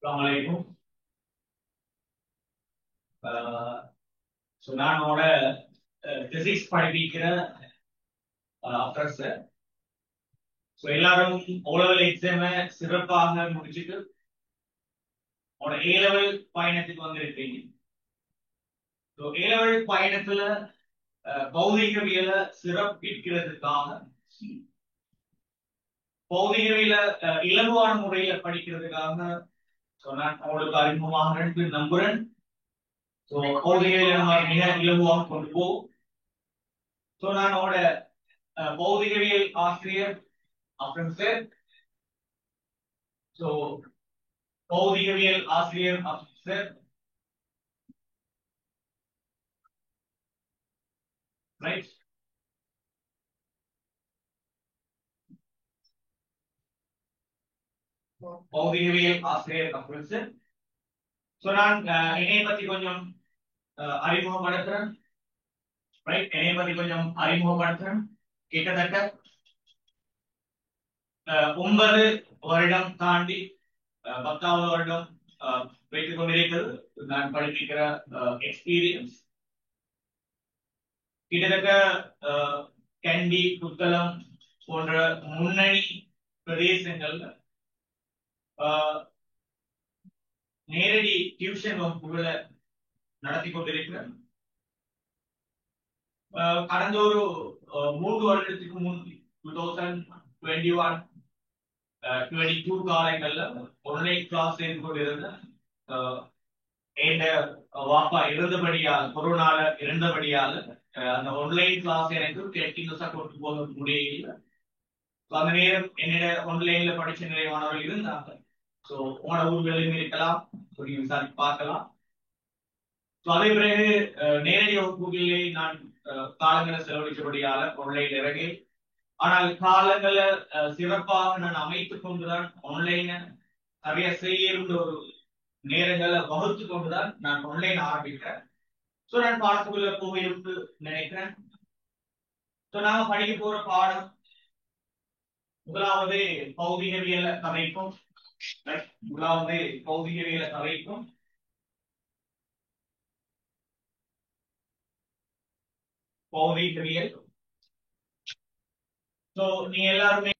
அஸ்ஸலாமு ஸோ நான் உங்களோட பிசிக்ஸ் படிப்பிக்கிற ப்ரொஃபஸர். ஸோ எல்லாரும் ஓ லெவல் எக்ஸாமை சிறப்பாக முடிச்சுட்டு உங்களோட ஏ லெவல் பயணத்துக்கு வந்திருக்கீங்க. ஸோ ஏ லெவல் பயணத்துல பௌதிகவியலை சிறப்பிக்கிறதுக்காக பௌதிகவியல இலகுவான முறையில படிக்கிறதுக்காக நான் உங்களுக்கு அறிமுகமாக நம்புறேன். ஸோ பௌதிகவியலை நம்ம மிக இலகுவாக கொண்டு போவோம். ஸோ நான் உங்களோட பௌதிகவியல் ஆசிரியர் அப்புறம் சார். ஸோ பௌதிகவியல் ஆசிரியர் சார், ரைட்? பௌதிகவியல் ஆசிரியர் அப்புறம் சார். ஸோ நான் என்னைய பத்தி கொஞ்சம் அறிமுகப்படுத்துறேன். ரைட், என்னைய பத்தி கொஞ்சம் அறிமுகப்படுத்துறேன். கிட்டத்தட்ட 9 வருடம் தாண்டி 10வது வருடம் வைத்துக் கொண்டிருக்கிறது நான் படிப்பிக்கிற எக்ஸ்பீரியன்ஸ். கிட்டத்தட்ட கண்டி, புத்தளம் போன்ற முன்னணி பிரதேசங்கள்ல நேரடி டியூஷன் வகுப்புகளை நடத்தி கொண்டிருக்கிறேன். கடந்த ஒரு 3 வருடத்துக்கு முன் 2021 22 காலங்கள்ல ஆன்லைன் கிளாஸ் செய்து கொண்டிருந்தேன். என் வாப்பா இருந்தபடியால், கொரோனால இருந்தபடியால் அந்த ஆன்லைன் கிளாஸ் எனக்கு கண்டினியூஸா கொண்டு போக முடியல. அந்த நேரம் என்னிட ஆன்லைன்ல படிச்ச நிறைய மாணவர்கள் இருந்தாங்க. ஸோ உங்களோட ஊர்களிலும் இருக்கலாம், நீங்க விசாரிச்சு பார்க்கலாம். ஸோ அதே பிறகு நேரடி வகுப்புகளிலே நான் காலங்களை செலவழிச்சபடியால ஆன்லைன் இறங்கி, ஆனால் காலங்களை சிறப்பாக நான் அமைத்துக் கொண்டுதான் ஆன்லைனை நிறைய செய்ய இருந்த ஒரு நேரங்களை வகுத்து கொண்டுதான் நான் ஆன்லைன் ஆரம்பிக்கிறேன். ஸோ நான் பாடத்துக்குள்ள போயிருந்து நினைக்கிறேன். ஸோ நாங்க படிக்க போற பாடம் முதலாவது பௌதிகவியல கதைக்கும். முதலாவது பௌதிகவியல கதைக்கும் பௌதிகவியல். ஸோ நீ எல்லாருமே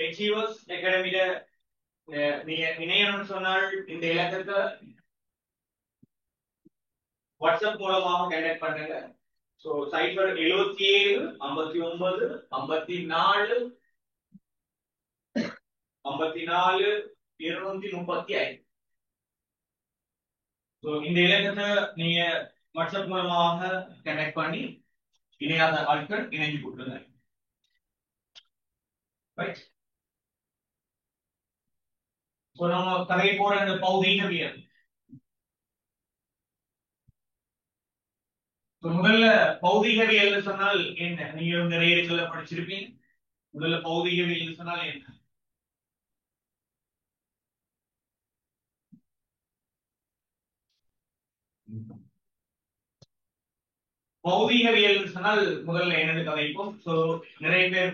அச்சீவர்ஸ் அகாடமியில நீங்க இணையணும்னு சொன்னால் இந்த இலக்கத்தை வாட்ஸ்அப் மூலமாக கனெக்ட் பண்ணுங்க. ஸோ 077 59 54 54 235. ஸோ இந்த இலக்கத்தை நீங்க வாட்ஸ்அப் மூலமாக கனெக்ட் பண்ணி இணையாத ஆட்கள் இணைஞ்சு கொடுத்துருங்க. ரைட். ஸோ நம்ம கதை போற இந்த பௌதீகவியல். முதல்ல பௌதீகவியல் சொன்னால் என்ன? நீங்க நிறைய இடத்துல படிச்சிருப்பீங்க. முதல்ல பௌதீகவியல் சொன்னால் என்ன? பௌதீகவியல் சொன்னால் முதல்ல என்னது கதைப்போம். ஸோ நிறைய பேர்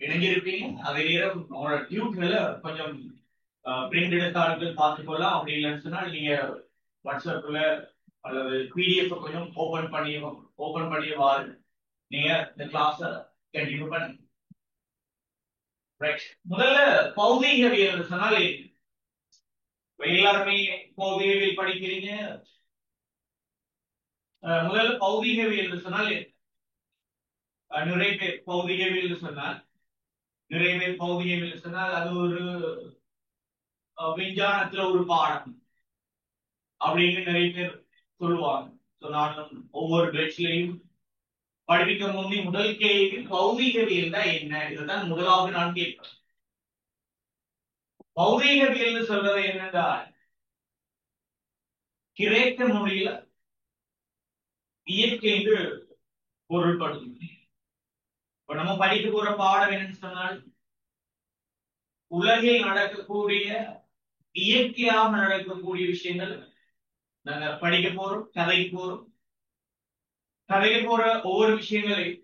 இணைஞ்சிருப்பீங்க. அதே நேரம் உங்களோட டியூப்ல கொஞ்சம் பிரிண்ட் எடுத்தார்கள் பார்த்துக்கொள்ளலாம். அப்படி இல்லைன்னு சொன்னால் நீங்க வாட்ஸ்அப்ல அல்லது பிடிஎஃப் கொஞ்சம் ஓபன் பண்ணியவாறு நீங்க இந்த கிளாஸ கண்டினியூ பண்ணுங்க. ரைட். முதல்ல பௌதீகவியல் சொன்னால் எல்லாருமே பௌதீகவியல் படிக்கிறீங்க. முதல்ல பௌதீகவியல் சொன்னால் நிறைய பேர் பௌதீகவியல் சொன்னால் அது ஒரு விஞ்ஞானத்துல ஒரு பாடம் அப்படின்னு நிறைய பேர் சொல்லுவாங்க. நானும் ஒவ்வொரு பேட்ச்லயும் படிப்பிக்க முந்தி முதல் கேள்வி பௌதீகவியல் தான் என்ன, இதுதான் முதலாவது நான் கேட்பேன். பௌதீகவியல் சொல்றது என்னென்றால் கிரேக்க மொழியில இயற்கை என்று பொருள்படுது. இப்ப நம்ம படிக்க போற பாடம் என்னன்னு சொன்னால் உலகில் நடக்கக்கூடிய இயற்கையாக நடக்கக்கூடிய விஷயங்கள் நாங்க படிக்க போறோம், கதைக்கு போறோம். கதைக்கு போற ஒவ்வொரு விஷயங்களையும்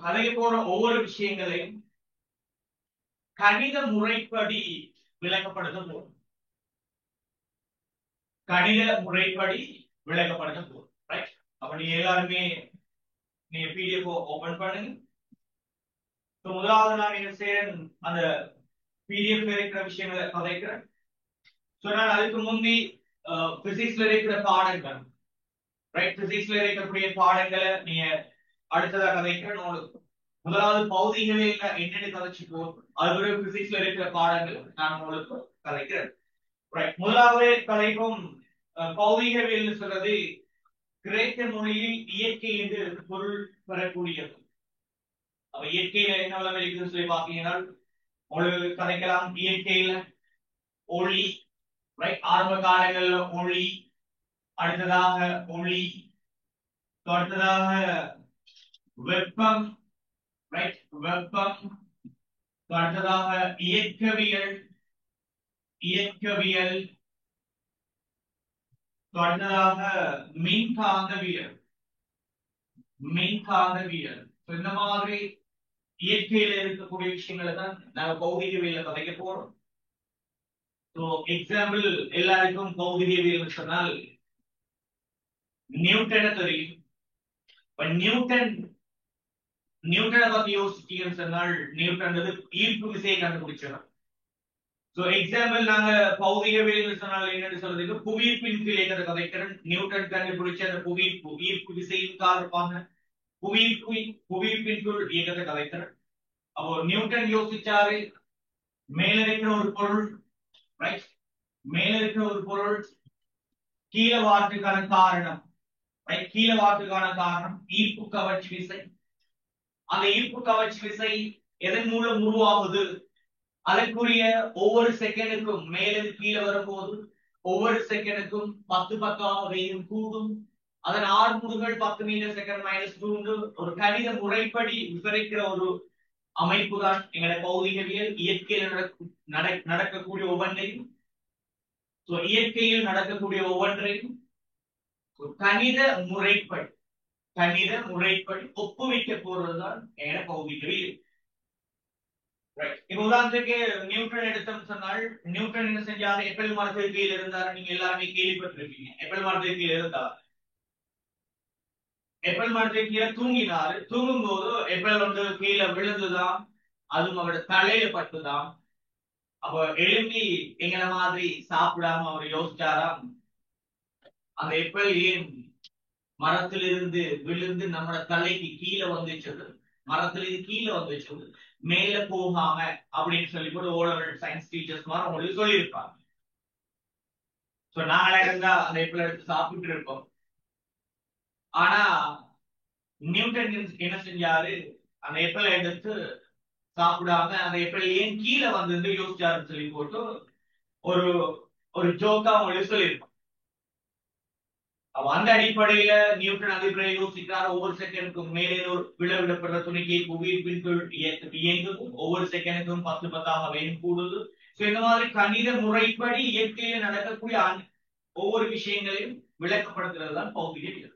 கதைக்கு போற ஒவ்வொரு விஷயங்களையும் கணித முறைப்படி விளக்கப்படுத்த போறோம். கணித முறைப்படி விளக்கப்படுத்த போறோம். ரைட்? அப்ப நீங்க எல்லாருமே நீங்க பிடிஎஃப் ஓபன் பண்ணுங்க. முதலாவது நான் என்ன செய்யறேன், அந்த பிடிஎஃப் இருக்கிற விஷயங்களை கதைக்கிறேன். நான் அதுக்கு முந்தி பிசிக்ஸ்ல இருக்கிற பாடங்கள், ரைட், பிசிக்ஸ்ல இருக்கக்கூடிய பாடங்களை நீங்க அடுத்ததா கதைக்கிறேன். உங்களுக்கு முதலாவது பௌதிகவியல் என்னென்னு கதைச்சுக்கோ, அது பிசிக்ஸ்ல இருக்கிற பாடங்கள் நான் உங்களுக்கு கதைக்கிறேன். ரைட், முதலாவது கதைக்கும் பௌதிகவியல் சொல்றது கிரேக்க மொழியில் இயற்கை என்று பொருள் பெறக்கூடியது. அப்ப இயற்கையில என்ன வளம் இருக்குன்னு சொல்லி பாத்தீங்கன்னா உங்களுக்கு கதைக்கலாம். இயற்கையில ஒளி, ரைட், ஆரம்ப காலங்கள்ல ஒளி, அடுத்ததாக ஒளி, அடுத்ததாக வெப்பம், ரைட், வெப்பம், அடுத்ததாக இயற்கவியல், இயற்கவியல், அடுத்ததாக மின்காந்தவியல், மின்காந்தவியல். இந்த மாதிரி இயற்கையில இருக்கக்கூடிய விஷயங்களை தான் நாங்க பௌதிகவியல கதைக்க போறோம். எக்ஸாம்பிள் எல்லாருக்கும் பௌதிகவியல் சொன்னால் நியூட்டனை தெரியும். நியூட்டனை பத்தி யோசிச்சீங்கன்னு சொன்னால் நியூட்டன் ஈர்ப்பு விசையை கண்டுபிடிச்சோம். எக்ஸாம்பிள் நாங்க பௌதிகவியல் சொன்னால் என்னன்னு சொல்றதுக்கு புவியீர்ப்பின் கீழ் இயக்கத்தை கதைக்கிறேன். நியூட்டன் கண்டுபிடிச்ச அந்த புவியீர்ப்பு ஈர்ப்பு விசையின் காரணமாக புவியீர்ப்பின் கீழ் இயக்கத்தை கதைக்கிறேன். அப்போ நியூட்டன் யோசிச்சாரு, மேல இருக்கிற ஒரு பொருள், ரைட், மேல இருக்கிற ஒரு பொருள் கீழே வாட்டுக்கான காரணம், ரைட், கீழே வாட்டுக்கான காரணம் ஈர்ப்பு கவர்ச்சி விசை. அந்த ஈர்ப்பு கவர்ச்சி விசை எதன் மூலம் உருவாகுது, அதற்குரிய ஒவ்வொரு செகண்டுக்கும் மேலே கீழே வரும்போது ஒவ்வொரு செகண்டுக்கும் 10 வேகம் கூடும். அதன் ஆர்முடுகள் 10 மீட்டர் செகண்ட் மைனஸ் 2 ஒரு கணித முறைப்படி விவரிக்கிற ஒரு அமைப்பு தான் எங்களை பௌதிகவியல். இயற்கையில் நடக்கக்கூடிய ஒவ்வொன்றையும், இயற்கையில் நடக்கக்கூடிய ஒவ்வொன்றையும் கணித முறைப்படி ஒப்புவிக்க போறதுதான் எங்களை பௌதிகவியல். இப்ப உதாரணத்துக்கு நியூட்டன் எடுத்தோம் சொன்னால் நியூட்டன் என்ன செஞ்சாரு, எப்பல் மரத்துக்கு கீழே இருந்தாரு. நீங்க எல்லாருமே கேள்விப்பட்டிருப்பீங்க. எப்பல் மரத்துக்கு கீழே இருந்தார், எப்பல் மரத்துக்கு கீழே தூங்கினாரு. தூங்கும் போது எப்பல் கீழே விழுந்துதான், அதுவும் அவரோட தலையில பட்டுதான். அப்ப எழுப்பி எங்களை மாதிரி சாப்பிடாம அவர் யோசிச்சாராம், அந்த எப்பல் ஏன் மரத்திலிருந்து விழுந்து நம்ம தலைக்கு கீழே வந்துச்சது, மரத்திலிருந்து கீழே வந்துச்சது, மேல போகாம அப்படின்னு சொல்லி கூட ஓலர் சயின்ஸ் டீச்சர்ஸ் மாதிரி உங்களுக்கு சொல்லியிருப்பாங்க. நாங்களே இருந்தா அந்த எப்பல எடுத்து சாப்பிட்டு இருப்போம். ஆனா நியூட்டன் என்ன செஞ்சாரு, அந்த எப்பல எடுத்து சாப்பிடாம அந்த எப்பல ஏன் கீழே வந்து யோசிச்சாருன்னு சொல்லி போட்டு ஒரு ஒரு ஜோக்கா உங்களுக்கு சொல்லியிருப்பாங்க. அந்த அடிப்படையில நியூட்டன் அடிப்படையை யோசிக்கிறார். ஒவ்வொரு செகண்டுக்கும் மேலே விடப்படுற துணிக்கை புவியீர்ப்பின் இயங்குது. ஒவ்வொரு செகண்டுக்கும் 10 வேகம் கூடுது. இந்த மாதிரி கணித முறைப்படி இயற்கையில நடக்கக்கூடிய ஒவ்வொரு விஷயங்களையும் விளக்கப்படுத்துறது தான் பௌதிகவியல்.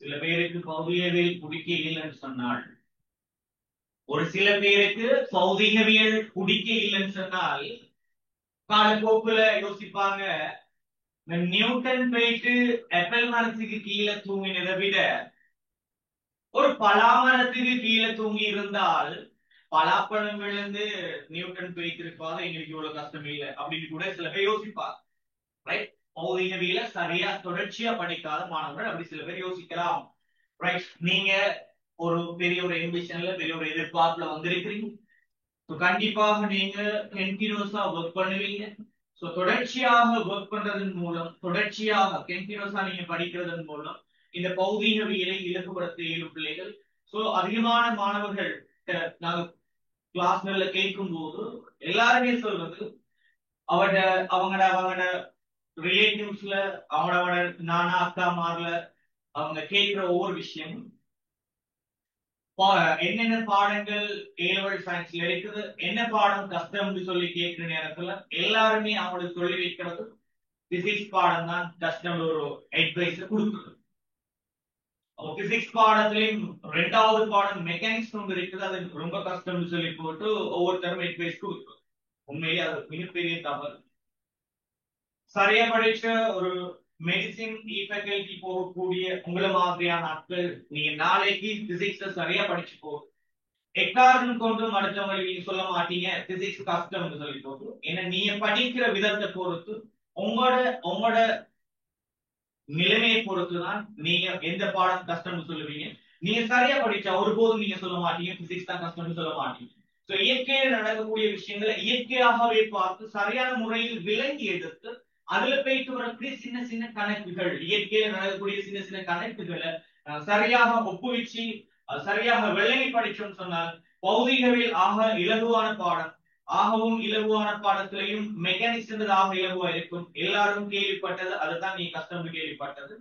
சில பேருக்கு பௌதிகவியல் பிடிக்க இல்லைன்னு சொன்னால், ஒரு சில பேருக்கு பௌதிகவியல் பிடிக்க இல்லைன்னு சொன்னால் காலப்போக்குல யோசிப்பாங்க, நியூட்டன் போயிட்டு எப்பல் மரத்துக்கு கீழே தூங்கினதை விட ஒரு பலாமரத்துக்கு கீழே தூங்கி இருந்தால் பலாப்பழம் விழுந்து நியூட்டன் போய்த்திருப்பாரு, எங்களுக்கு இவ்வளவு கஷ்டம் இல்லை அப்படின்னு கூட சில பேர் யோசிப்பாங்க. ரைட், பௌதிகவியல சரியா தொடர்ச்சியா படிக்காத மாணவர்கள் அப்படி சில பேர் யோசிக்கலாம். ரைட், நீங்க ஒரு பெரிய ஒரு எம்பிஷன்ல பெரிய ஒரு எதிர்பார்ப்புல வந்திருக்கிறீங்க. கண்டிப்பாக நீங்க கண்டினியூஸா ஒர்க் பண்ணுவீங்க. தொடர்ச்சியாக ஒர்க் பண்றதன் மூலம், தொடர்ச்சியாக கண்டினியூஸா நீங்க படிக்கிறதன் மூலம் இந்த பௌதீகவியலை இலகுபடுத்த இயலும் பிள்ளைகள். அதிகமான மாணவர்கள் நாங்க கிளாஸ்ல கேட்கும் போது எல்லாருமே சொல்றது அவட அவங்களோட அவங்களோட ரிலேட்டிவ்ஸ்ல அவங்களோட நானா அக்கா மார்ல அவங்க கேட்கிற ஒவ்வொரு விஷயமும் என்னென்ன பாடங்கள் ஏலவல் சயின்ஸ்ல இருக்குது, என்ன பாடம் கஷ்டம்னு சொல்லி கேட்கிற நேரத்துல எல்லாருமே அவங்களுக்கு சொல்லி வைக்கிறது பிசிக்ஸ் பாடம் தான் கஷ்டம் ஒரு அட்வைஸ் கொடுக்குறது. பிசிக்ஸ் பாடத்திலையும் ரெண்டாவது பாடம் மெக்கானிக்ஸ் ஒன்று இருக்குது, அது ரொம்ப கஷ்டம்னு சொல்லி போட்டு ஒவ்வொருத்தரும் அட்வைஸ் கொடுக்குறது. உண்மையிலே அது மிகப்பெரிய தவறு. சரியா படிச்ச ஒரு மெடிசின் ஃபேக்கல்டி போகக்கூடிய உங்களை மாதிரியான ஆட்கள் நீங்க நாளைக்கு பிசிக்ஸ் சரியா படிச்சு போகும் எக்காரணம் கொண்டும் அடுத்தவங்களுக்கு நீங்க சொல்ல மாட்டீங்க பிசிக்ஸ் கஷ்டம்னு சொல்லி போட்டு. ஏன்னா நீங்க படிக்கிற விதத்தை பொறுத்து உங்களோட உங்களோட நிலைமையை பொறுத்துதான் நீங்க எந்த பாடம் கஷ்டம்னு சொல்லுவீங்க. நீங்க சரியா படிச்சா ஒருபோதும் நீங்க சொல்ல மாட்டீங்க பிசிக்ஸ் தான் கஷ்டம்னு சொல்ல மாட்டீங்க. இயற்கையில் நடக்கக்கூடிய விஷயங்களை இயற்கையாகவே பார்த்து சரியான முறையில் விளங்கி எடுத்து அதுல போயிட்டு வரக்கூடிய சின்ன சின்ன கணக்குகள், இயற்கையில நடக்கக்கூடிய சின்ன சின்ன கணக்குகளை சரியாக ஒப்புவிச்சு சரியாக விளங்கி படிச்சோம்னு சொன்னால் பௌதிகவியல் ஆக இலகுவான பாடம். ஆகவும் இலகுவான பாடத்திலையும் மெக்கானிக்ஸ் ஆக இலகுவா இருக்கும். எல்லாரும் கேள்விப்பட்டது அதுதான் நீ கஷ்டம் கேள்விப்பட்டது.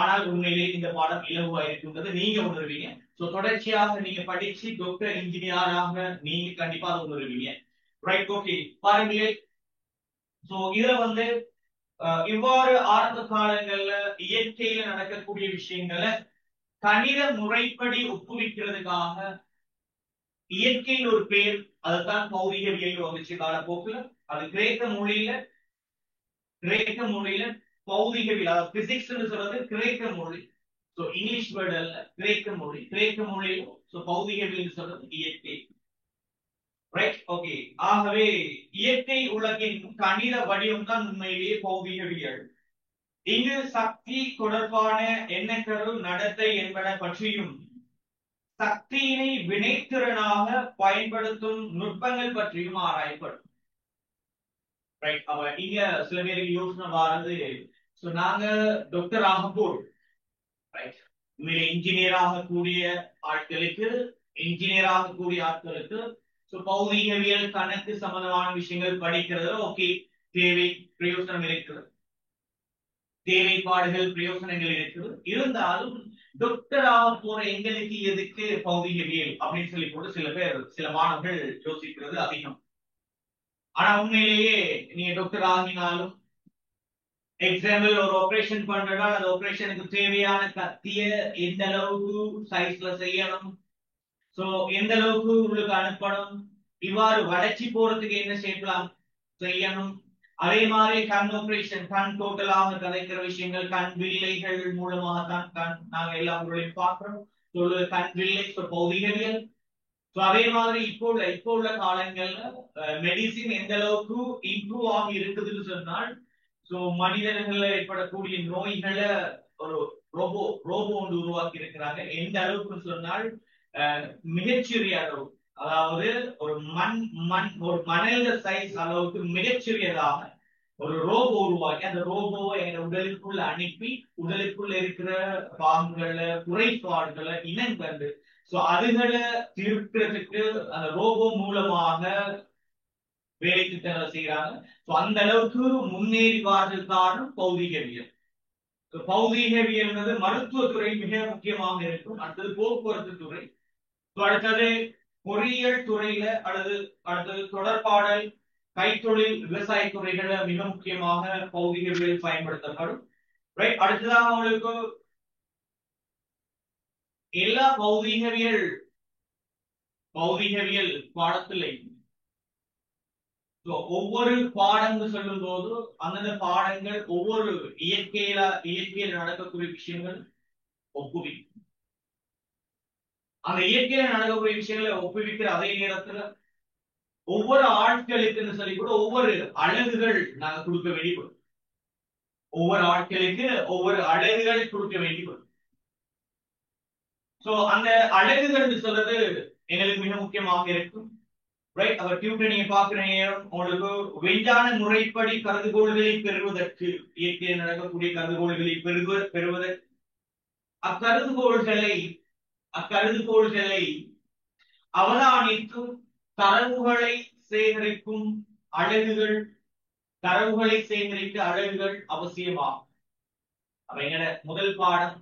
ஆனால் உண்மையிலே இந்த பாடம் இலகுவா இருக்குன்றது நீங்க உணர்வீங்க. தொடர்ச்சியாக நீங்க படிச்சு டாக்டர் இன்ஜினியராக நீங்க கண்டிப்பா அதை உணர்வீங்க. Right, okay. பாருங்களே, இதுல இவ்வாறு ஆரம்ப காலங்கள்ல இயற்கையில நடக்கக்கூடிய விஷயங்களை கணித முறைப்படி ஒப்புவிக்கிறதுக்காக இயற்கையில் ஒரு பேர், அதுதான் பௌதிகவியல் வந்துச்சு காலப்போக்குல. அது கிரேக்க மொழியில பௌதிகவியல், அதாவது பிசிக்ஸ் சொல்றது கிரேக்க மொழி. இங்கிலீஷ் வேர்டு அல்ல, கிரேக்க மொழியில் பௌதிகவியல் சொல்றது இயற்கை. Right, okay. ஆகவே இயற்கை உலகின் கணித வடிவம் தான் உண்மையிலேயே பௌதிகவியல். இங்கு சக்தி தொடர்பான எண்ணக்கரு நடத்தை என்பன பற்றியும் சக்தியினை வினைத்திறனாக பயன்படுத்தும் நுட்பங்கள் பற்றியும் ஆராயப்படும். ரைட், அவ இங்க சில பேருக்கு யோசனை வாரது, நாங்க டாக்டர் ஆக போறோம். ரைட், இன்ஜினியர் ஆகக்கூடிய ஆட்களுக்கு பௌதிகவியல் கணக்கு சம்பந்தமான விஷயங்கள் படிக்கிறது ஓகே, தேவை பிரயோசனம் இருக்கிறது, தேவைப்பாடுகள் பிரயோசனங்கள் இருக்குது. இருந்தாலும் டாக்டர் ஆக போற எங்களுக்கு எதுக்கு பௌதிகவியல் அப்படின்னு சொல்லி போட்டு சில மாணவர்கள் யோசிக்கிறது அதிகம். ஆனா உண்மையிலேயே நீங்க டாக்டர் ஆகினாலும் எக்ஸாம்பிள் ஒரு ஆபரேஷன் பண்றதா அந்த ஆபரேஷனுக்கு தேவையான கத்திய எந்த அளவுக்கு சைஸ்ல செய்யணும், எந்த அளவுக்கு உங்களுக்கு அனுப்பணும், இவ்வாறு வளர்ச்சி போறதுக்கு என்ன செய்யணும். அதே மாதிரி கண் ஆபரேஷன், கண் டோட்டலாக கதைக்கிற விஷயங்கள் கண் வில்லைகள் மூலமாக தான் நாங்க எல்லா ஊர்களையும் பார்க்கிறோம். கண் வில்லை பௌதிகவியல். அதே மாதிரி இப்போ உள்ள காலங்கள்ல மெடிசின் எந்த அளவுக்கு இம்ப்ரூவ் ஆகி இருக்குதுன்னு சொன்னால் மனிதர்கள் ஏற்படக்கூடிய நோய்களை ஒரு ரோபோ ஒன்று உருவாக்கி இருக்கிறாங்க. எந்த அளவுக்கு சொன்னால் மிகச்சிறிய அளவு, அதாவது ஒரு மணல் சைஸ் அளவுக்கு மிகச்சிறியதாக ஒரு ரோபோ உருவாக்கி அந்த ரோபோவை எங்க உடலுக்குள்ள அனுப்பி உடலுக்குள்ள இருக்கிற பாகங்களை குறைபாடுகளை இனம் கண்டு அதுகளை திருப்புறதுக்கு அந்த ரோபோ மூலமாக வேலை திட்டங்களை செய்யறாங்க. அந்த அளவுக்கு முன்னேறி வாழ்றதுக்கு காரணம் பௌதிகவியல். பௌதிகவியல் மருத்துவத்துறை மிக முக்கியமாக இருக்கும். அடுத்தது போக்குவரத்து துறை, அடுத்தது பொறியியல் துறையில அடுத்தது தொடர்பாடல், கைத்தொழில், விவசாய துறைகள்ல மிக முக்கியமாக பௌதிகவியல் பயன்படுத்தப்படும். ரைட், அடுத்ததாக அவங்களுக்கு எல்லா பௌதிகவியல் பாடத்திலே ஒவ்வொரு பாடங்கள் சொல்லும் போது அந்தந்த பாடங்கள் ஒவ்வொரு இயற்கையில நடக்கக்கூடிய விஷயங்கள் ஒப்புவிக்கும். அந்த இயற்கையில நடக்கக்கூடிய விஷயங்களை ஒப்புவிக்கிற அதே நேரத்துல ஒவ்வொரு ஆட்களுக்கு சொல்லி கூட ஒவ்வொரு அழகுகள் நாங்க கொடுக்க வேண்டியது, ஒவ்வொரு ஆட்களுக்கு ஒவ்வொரு அழகுகள் கொடுக்க வேண்டியது. அந்த அழகுகள் சொல்றது எங்களுக்கு மிக முக்கியமாக இருக்கும். ரைட் அவர் டியூட்டை நீங்க பாக்குற நேரம் உங்களுக்கு விஞ்ஞான முறைப்படி கருதுகோள்களை பெறுவதற்கு இயற்கையில் நடக்கக்கூடிய கருதுகோள்களை பெறுவதற்கு அக்கருதுகோள்களை அக்கருதுகோள்களை அவதானித்து தரவுகளை சேகரிக்கும் அலகுகள் தரவுகளை சேகரிக்க அலகுகள் அவசியமாகும். அப்ப எங்கட முதல் பாடம்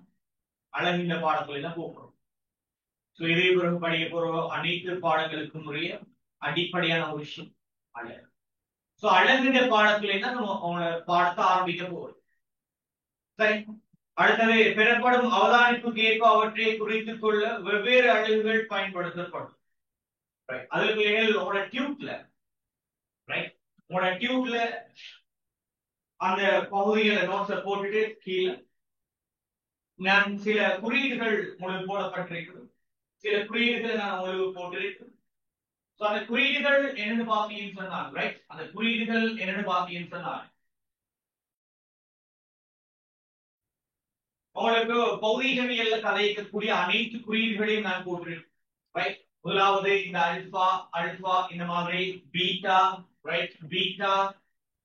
அழகின்ற பாடங்களை தான் போகிறோம். இதே பிறகு படிக்க போற அனைத்து பாடங்களுக்கும் உரிய அடிப்படையான ஒரு விஷயம் அழகு. அழகின்ற பாடத்துல தான் நம்ம பாடத்தை ஆரம்பிக்க போறோம். சரி, அடுத்தது பெறப்படும் அவதானிப்புக்கு ஏற்ப அவற்றை குறித்துக் கொள்ள வெவ்வேறு அலகுகள் பயன்படுத்தப்படும். அதுல உங்களோட டியூப்ல உங்களோட டியூப்ல அந்த பகுதிகளை நோட்ஸை போட்டுட்டு கீழே நான் சில குறியீடுகள் உங்களுக்கு போடப்பட்டிருக்கிறது. சில குறியீடுகளை நான் உங்களுக்கு போட்டிருக்கிறேன். அந்த குறியீடுகள் என்னன்னு பாத்தீங்கன்னு சொன்னாங்க. ரைட், அந்த குறியீடுகள் என்னன்னு பாத்தீங்கன்னு சொன்னாங்க உங்களுக்கு பௌதீகவியல்ல கதைக்கக்கூடிய அனைத்து குறியீடுகளையும் நான் போட்டிருக்கேன். ரைட், முதலாவது இந்த அல்பா அல்பா, இந்த மாதிரி பீட்டா, ரைட் பீட்டா,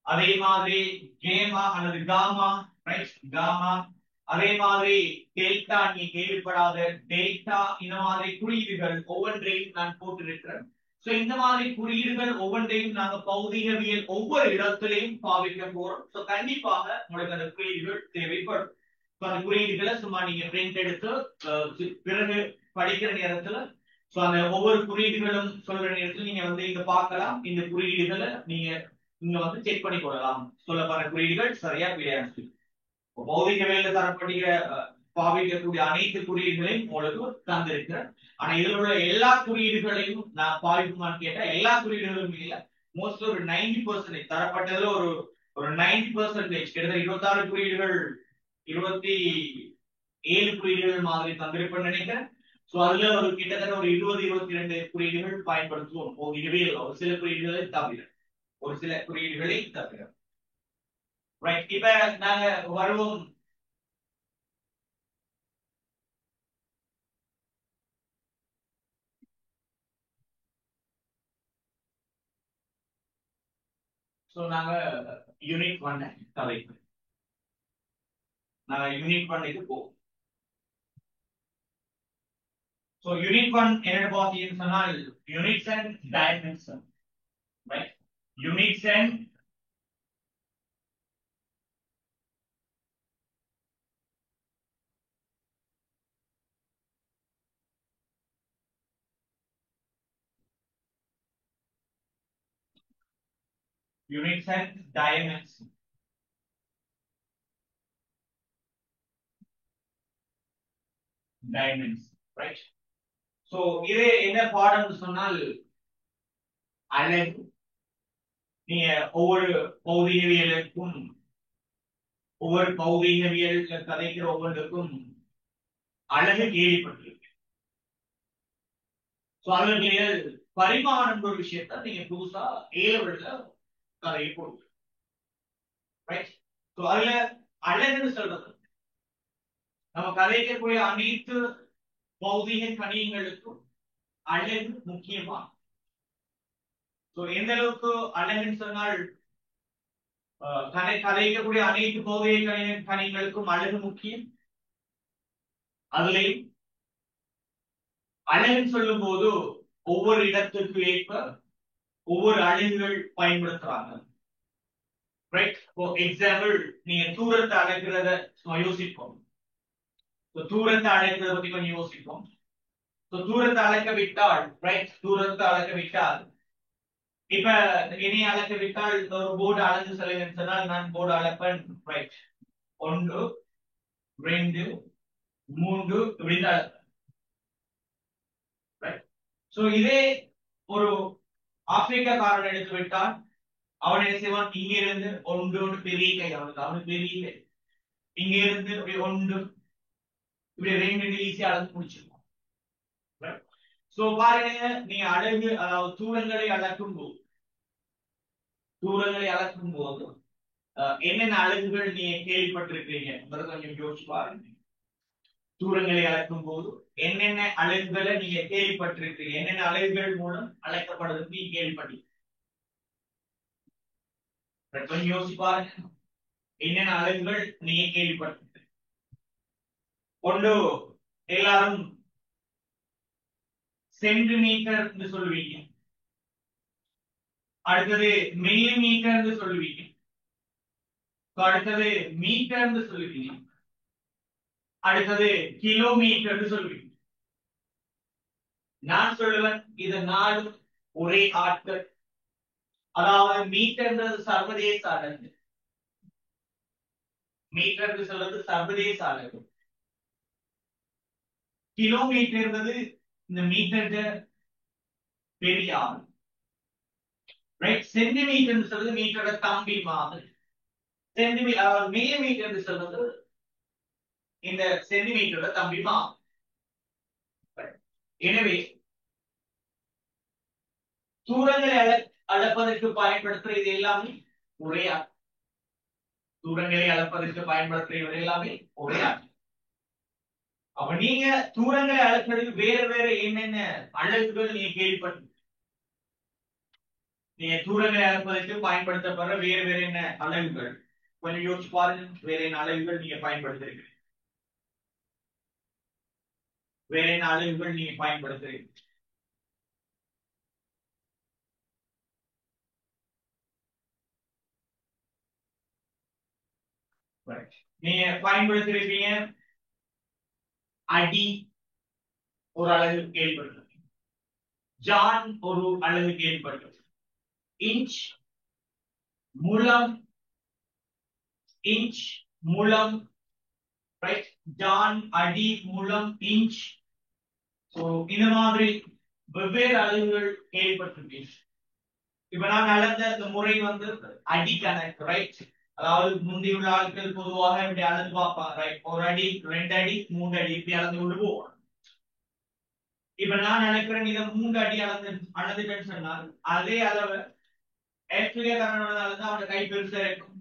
அதே மாதிரி கேமா அல்லது காமா, ரைட் காமா, அதே மாதிரி டெல்டா, நீ கேள்விப்படாத டெல்டா, இந்த மாதிரி குறியீடுகள் ஒவ்வொன்றையும் நான் போட்டிருக்கிறேன். இந்த மாதிரி குறியீடுகள் ஒவ்வொன்றையும் நாங்க பௌதீகவியல் ஒவ்வொரு இடத்திலையும் பாவிக்க போறோம். கண்டிப்பாக உங்களுக்கு அந்த குறியீடுகள் தேவைப்படும். அந்த குறியீடுகளை சும்மா நீங்க பிரிண்ட் எடுத்து பிறகு படிக்கிற நேரத்துல அந்த ஒவ்வொரு குறியீடுகளும் சொல்ற நேரத்துல நீங்க இங்க பார்க்கலாம். இந்த குறியீடுகளை நீங்க இங்க செக் பண்ணி கொள்ளலாம். சொல்லப்படுற குறியீடுகள் சரியா பிழையாது. பௌதிகவியல்ல தரப்படுகிற பாவிக்கக்கூடிய அனைத்து குறியீடுகளையும் உங்களுக்கு தந்திருக்கிறேன். ஆனா இதுல உள்ள எல்லா குறியீடுகளையும் நான் பாவிக்குமான்னு கேட்டா எல்லா குறியீடுகளும் இல்ல. மோஸ்ட் ஒரு 90% தரப்பட்டதுல ஒரு 90% கிட்டத்தட்ட 26 குறியீடுகள் 27 குறியீடுகள் மாதிரி தந்திருப்பேன்னு நினைக்கிறேன். அதுல ஒரு கிட்டத்தட்ட ஒரு 20-22 குறியீடுகள் பயன்படுத்துவோம் பௌதிகவியல் ஒரு சில குறியீடுகளை தவிர. ரைட், இப்ப நாங்க வருவோம் நாங்க யூனிட் 1 கதைக்கு யூனிட் 1க்கு போவோம். யூனிட் 1 என்னன்னு பாத்தீங்கன்னு சொன்னால் units and dimension. Right, units and dimension. Right, இது என்ன பாடம்னு சொன்னால் அழகு. நீங்க ஒவ்வொரு பௌதிகவியலுக்கும் ஒவ்வொரு பௌதிகவியல் கதைக்கிற ஒவ்வொன்றுக்கும் அழகு கேள்விப்பட்டிருக்கு. அழகியல் பரிமாணம் ஒரு விஷயத்த நீங்க புதுசா ஏழவர்கள கதையை போடுங்க. ரைட், அதுல அழகுன்னு சொல்றது நம்ம கதைக்கக்கூடிய அனைத்து பௌதிக கணியங்களுக்கும் அழகு முக்கியமா. எந்த அளவுக்கு அழகுன்னு சொன்னால் கதைக்கக்கூடிய அனைத்து பௌதிக கணியங்களுக்கும் அழகு முக்கியம். அதுலயும் அழகுன்னு சொல்லும் போது ஒவ்வொரு இடத்துக்கு ஏற்ப ஒவ்வொரு அழகுகள் பயன்படுத்துறாங்க. ரைட், எக்ஸாம்பிள் நீங்க தூரத்தை அழைக்கிறத யோசிப்போம். தூரத்தை அழைக்கிறத பத்தி கொஞ்சம் யோசிப்போம். தூரத்தை அழைக்க விட்டால் ரைட், தூரத்தை அழைக்க விட்டால் இப்ப இனி அழைக்க விட்டால் ஒரு போர்டு அழைச்சு சொல்லுங்கன்னு சொன்னால் நான் போர்டு அழைப்பேன். ரைட், 1 2 3 இப்படின்னு அழைப்பேன். இதே ஒரு ஆப்பிரிக்காக்காரன் எடுத்து விட்டால் அவன் என்ன செய்வான், இங்க இருந்து 1 பெரிய கை, அவனுக்கு பெரிய கை, இங்க இருந்து 1 இப்படி 2 ஈஸியா அளந்து முடிச்சிருவான். பாருங்க, நீங்க அழகு அதாவது தூரங்களை அளக்கும் போது என்னென்ன அழகுகள் நீங்க கேள்விப்பட்டிருக்கீங்க கொஞ்சம் யோசிச்சு பாருங்க. தூரங்களை அளக்கும் போது என்னென்ன அலகுகளை நீங்க கேள்விப்பட்டிருக்கீங்க, என்னென்ன அலகுகள் மூலம் அழைக்கப்படுறது நீங்க கேள்விப்பட்டீங்க. கொஞ்சம் யோசிப்பாருங்க, என்னென்ன அலகுகள் நீங்க கேள்விப்பட்டிருக்கீங்க. ஒன்று, எல்லாரும் சென்டிமீட்டர் என்று சொல்லுவீங்க. அடுத்தது மில்லி மீட்டர் என்று சொல்லுவீங்க. அடுத்தது மீட்டர் என்று சொல்லுவீங்க. அடுத்தது கிலோமீட்டர் என்று சொல்லுவீங்க. நான் சொல்லுவேன் இது நாலு ஒரே ஆட்கள். அதாவது மீட்டர்ன்றது சர்வதேச அலகு. மீட்டர் சொல்றது சர்வதேச அலகு. கிலோமீட்டர் இந்த மீட்டர் பெரிய ஆள். ரைட். சென்டிமீட்டர் சொல்றது மீட்டரோட தம்பி மாதிரி. மில்லிமீட்டர் சொல்றது இந்த சென்டிமீட்டரோட தம்பி மாதிரி. எனவே தூரங்களை அளப்பதற்கு பயன்படுத்துற இது எல்லாமே ஒரே ஆள். தூரங்களை அளப்பதற்கு பயன்படுத்துற எல்லாமே ஒரே ஆள். அப்ப நீங்க தூரங்களை அளக்கிறதுக்கு வேற வேற என்னென்ன அலகுகள் நீங்க கேள்விப்பட்டு, நீங்க தூரங்களை அளப்பதற்கு பயன்படுத்தப்படுற வேற வேற என்ன அலகுகள் கொஞ்சம் யோசிச்சு பாருங்க. வேற என்ன அலகுகள் நீங்க பயன்படுத்துறீங்க? வேற என்ன அலகுகள் நீங்க பயன்படுத்துறீங்க? நீங்க பயன்படுத்திருப்பீங்க அடி ஒரு அலகு கேள்விப்பட்டிருக்கீங்க. ஜான் ஒரு அலகு கேள்விப்பட்டிருக்கீங்க. இன்ச், முழம், இன்ச், முழம், ரைட். ஜான், அடி, முழம், இன்ச். சோ இந்த மாதிரி வெவ்வேறு அலகுகள் கேள்விப்பட்டிருப்பீங்க. இப்ப நான் அளந்த இந்த முறை அடி கணக்கு, ரைட். அதாவது முந்தைய உள்ள ஆட்கள் பொதுவாக இப்படி அளந்து பார்ப்பாங்க, ரைட். ஒரு அடி, 2 அடி, 3 அடி இப்படி அளந்து கொண்டு போவாங்க. இப்ப நான் நினைக்கிறேன் இதை 3 அடி அளந்துட்டேன்னு சொன்னால் அதே அளவு ஆப்பிரிக்காரனோட அளந்து அவனோட கை பெருசா இருக்கும்.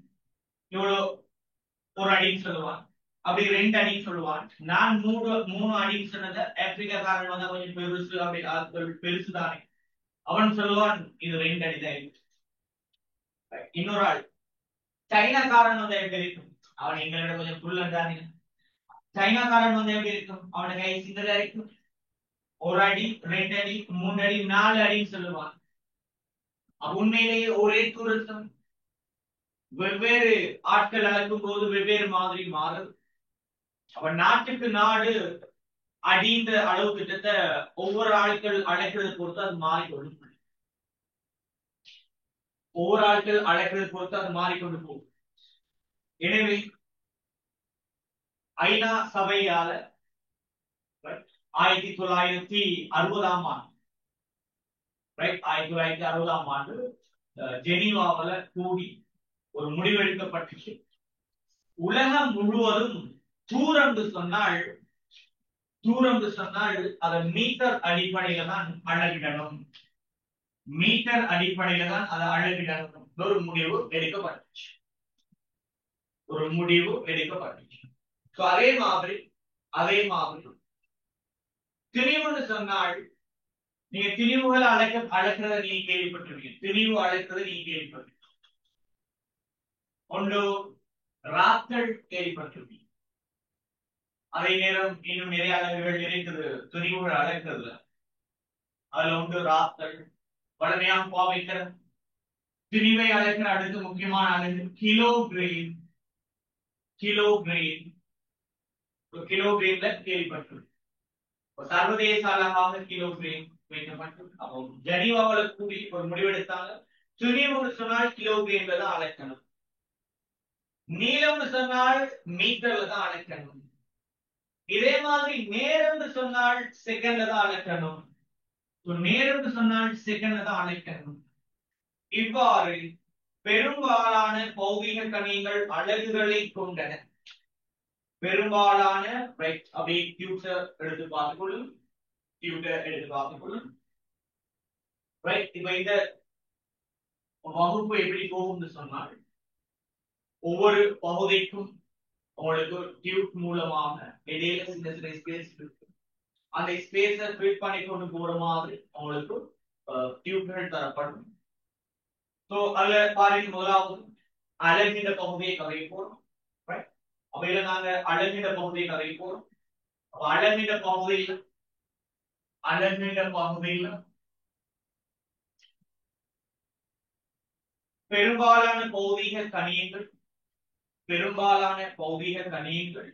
இவ்வளவு ஒரு அடின்னு சொல்லுவான், அப்படி 2 அடின்னு சொல்லுவான். நான் 3 அடின்னு சொன்னதை ஆப்பிரிக்காரன் கொஞ்சம் பெருசு, அப்படி பெருசுதானே அவன் சொல்லுவான் இது 2 அடி தான். இன்னொரு ஆள் சைனாக்காரன் எப்படி இருக்கும், அவன் எங்களோட கொஞ்சம் புள்ளந்தானே. சைனாக்காரன் எப்படி இருக்கும், அவன கை சின்னதா இருக்கும். 1 அடி, 2 அடி, 3 அடி, 4 அடின்னு சொல்லுவான். உண்மையிலேயே ஒரே தூரத்தும் வெவ்வேறு ஆட்கள் அளக்கும் போது வெவ்வேறு மாதிரி மாறும். அப்ப நாட்டுக்கு நாடு அடின்ற அளவு திட்டத்தை ஒவ்வொரு ஆட்கள் அழைக்கிறது பொறுத்து அது மாறிக்கொண்டு, ஒவ்வொரு ஆட்கள் அழைக்கிறது பொறுத்து அது மாறிக்கொண்டு போகும். எனவே ஐநா சபையால 1960ஆம் ஆண்டு, 1960ஆம் ஆண்டு ஜெனீவாவில் கூடி ஒரு முடிவெடுக்கப்பட்டுச்சு. உலகம் முழுவதும் தூரம் சொன்னால் அதை மீட்டர் அடிப்படையில தான் அளவிடணும். மீட்டர் அடிப்படையில தான் அதை அளவிடணும். ஒரு முடிவு எடுக்கப்பட்டுச்சு. அதே மாதிரி திணிவுன்னு சொன்னால் நீங்க திணிவுகளை அழைக்கிறத நீங்க கேள்விப்பட்டிருக்கீங்க. திணிவு அழைக்கிறத நீங்க கேள்விப்பட்டிருக்கீங்க. ஒன்று ராக்கள் கேள்விப்பட்டிருக்கீங்க. அதே நேரம் இன்னும் நிறைய அலகுகள் இருக்குது திணிவுகள் அழைக்கிறதுல. அதுல ஒன்று ராக்கள். வளமையாக பாவிக்கிற திணிவை அழைக்கிற அடுத்து முக்கியமான அலகு கிலோகிராம். கிலோகிராம்ல கேள்விப்பட்டிருக்கீங்க. சர்வதேச அலகாக கிலோகிராம் வைக்கப்பட்டு ஜெனீவாவில் கூடி ஒரு முடிவெடுத்தாங்க. துணிவுன்னு சொன்னால் கிலோகிராம்ல தான் அழைக்கணும். நீளம்னு சொன்னால் மீட்டர்ல தான் அழைக்கணும். இதே மாதிரி நேரம்னு சொன்னால் செகண்ட்ல தான் அழைக்கணும். நேரம்னு சொன்னால் செகண்ட்ல தான் அழைக்கணும். இவ்வாறு பெரும்பாலான பௌதிக கணியங்கள் அலகுகளை கொண்டன. பெரும்பாலான அப்படியே டியூட்டர் எடுத்து பார்த்துக்கொள்ளும். இப்ப இந்த வகுப்பு எப்படி போகும்னு சொன்னால் ஒவ்வொரு பகுதிக்கும் உங்களுக்கு டியூப் மூலமாக இடையில சின்ன சின்ன ஸ்பேஸ் இருக்கு. அந்த ஸ்பேஸை ஃபில் பண்ணி கொண்டு போற மாதிரி உங்களுக்கு டியூப்கள் தரப்படும். ஸோ அதுல பாருங்க, முதலாவது அழகின்ற பகுதியை கதைய போறோம். அப்ப இதுல நாங்க அழகின்ற பகுதியை கதைய போறோம். அழகின்ற பகுதியில் பெரும்பாலான பௌதீக கணியங்கள்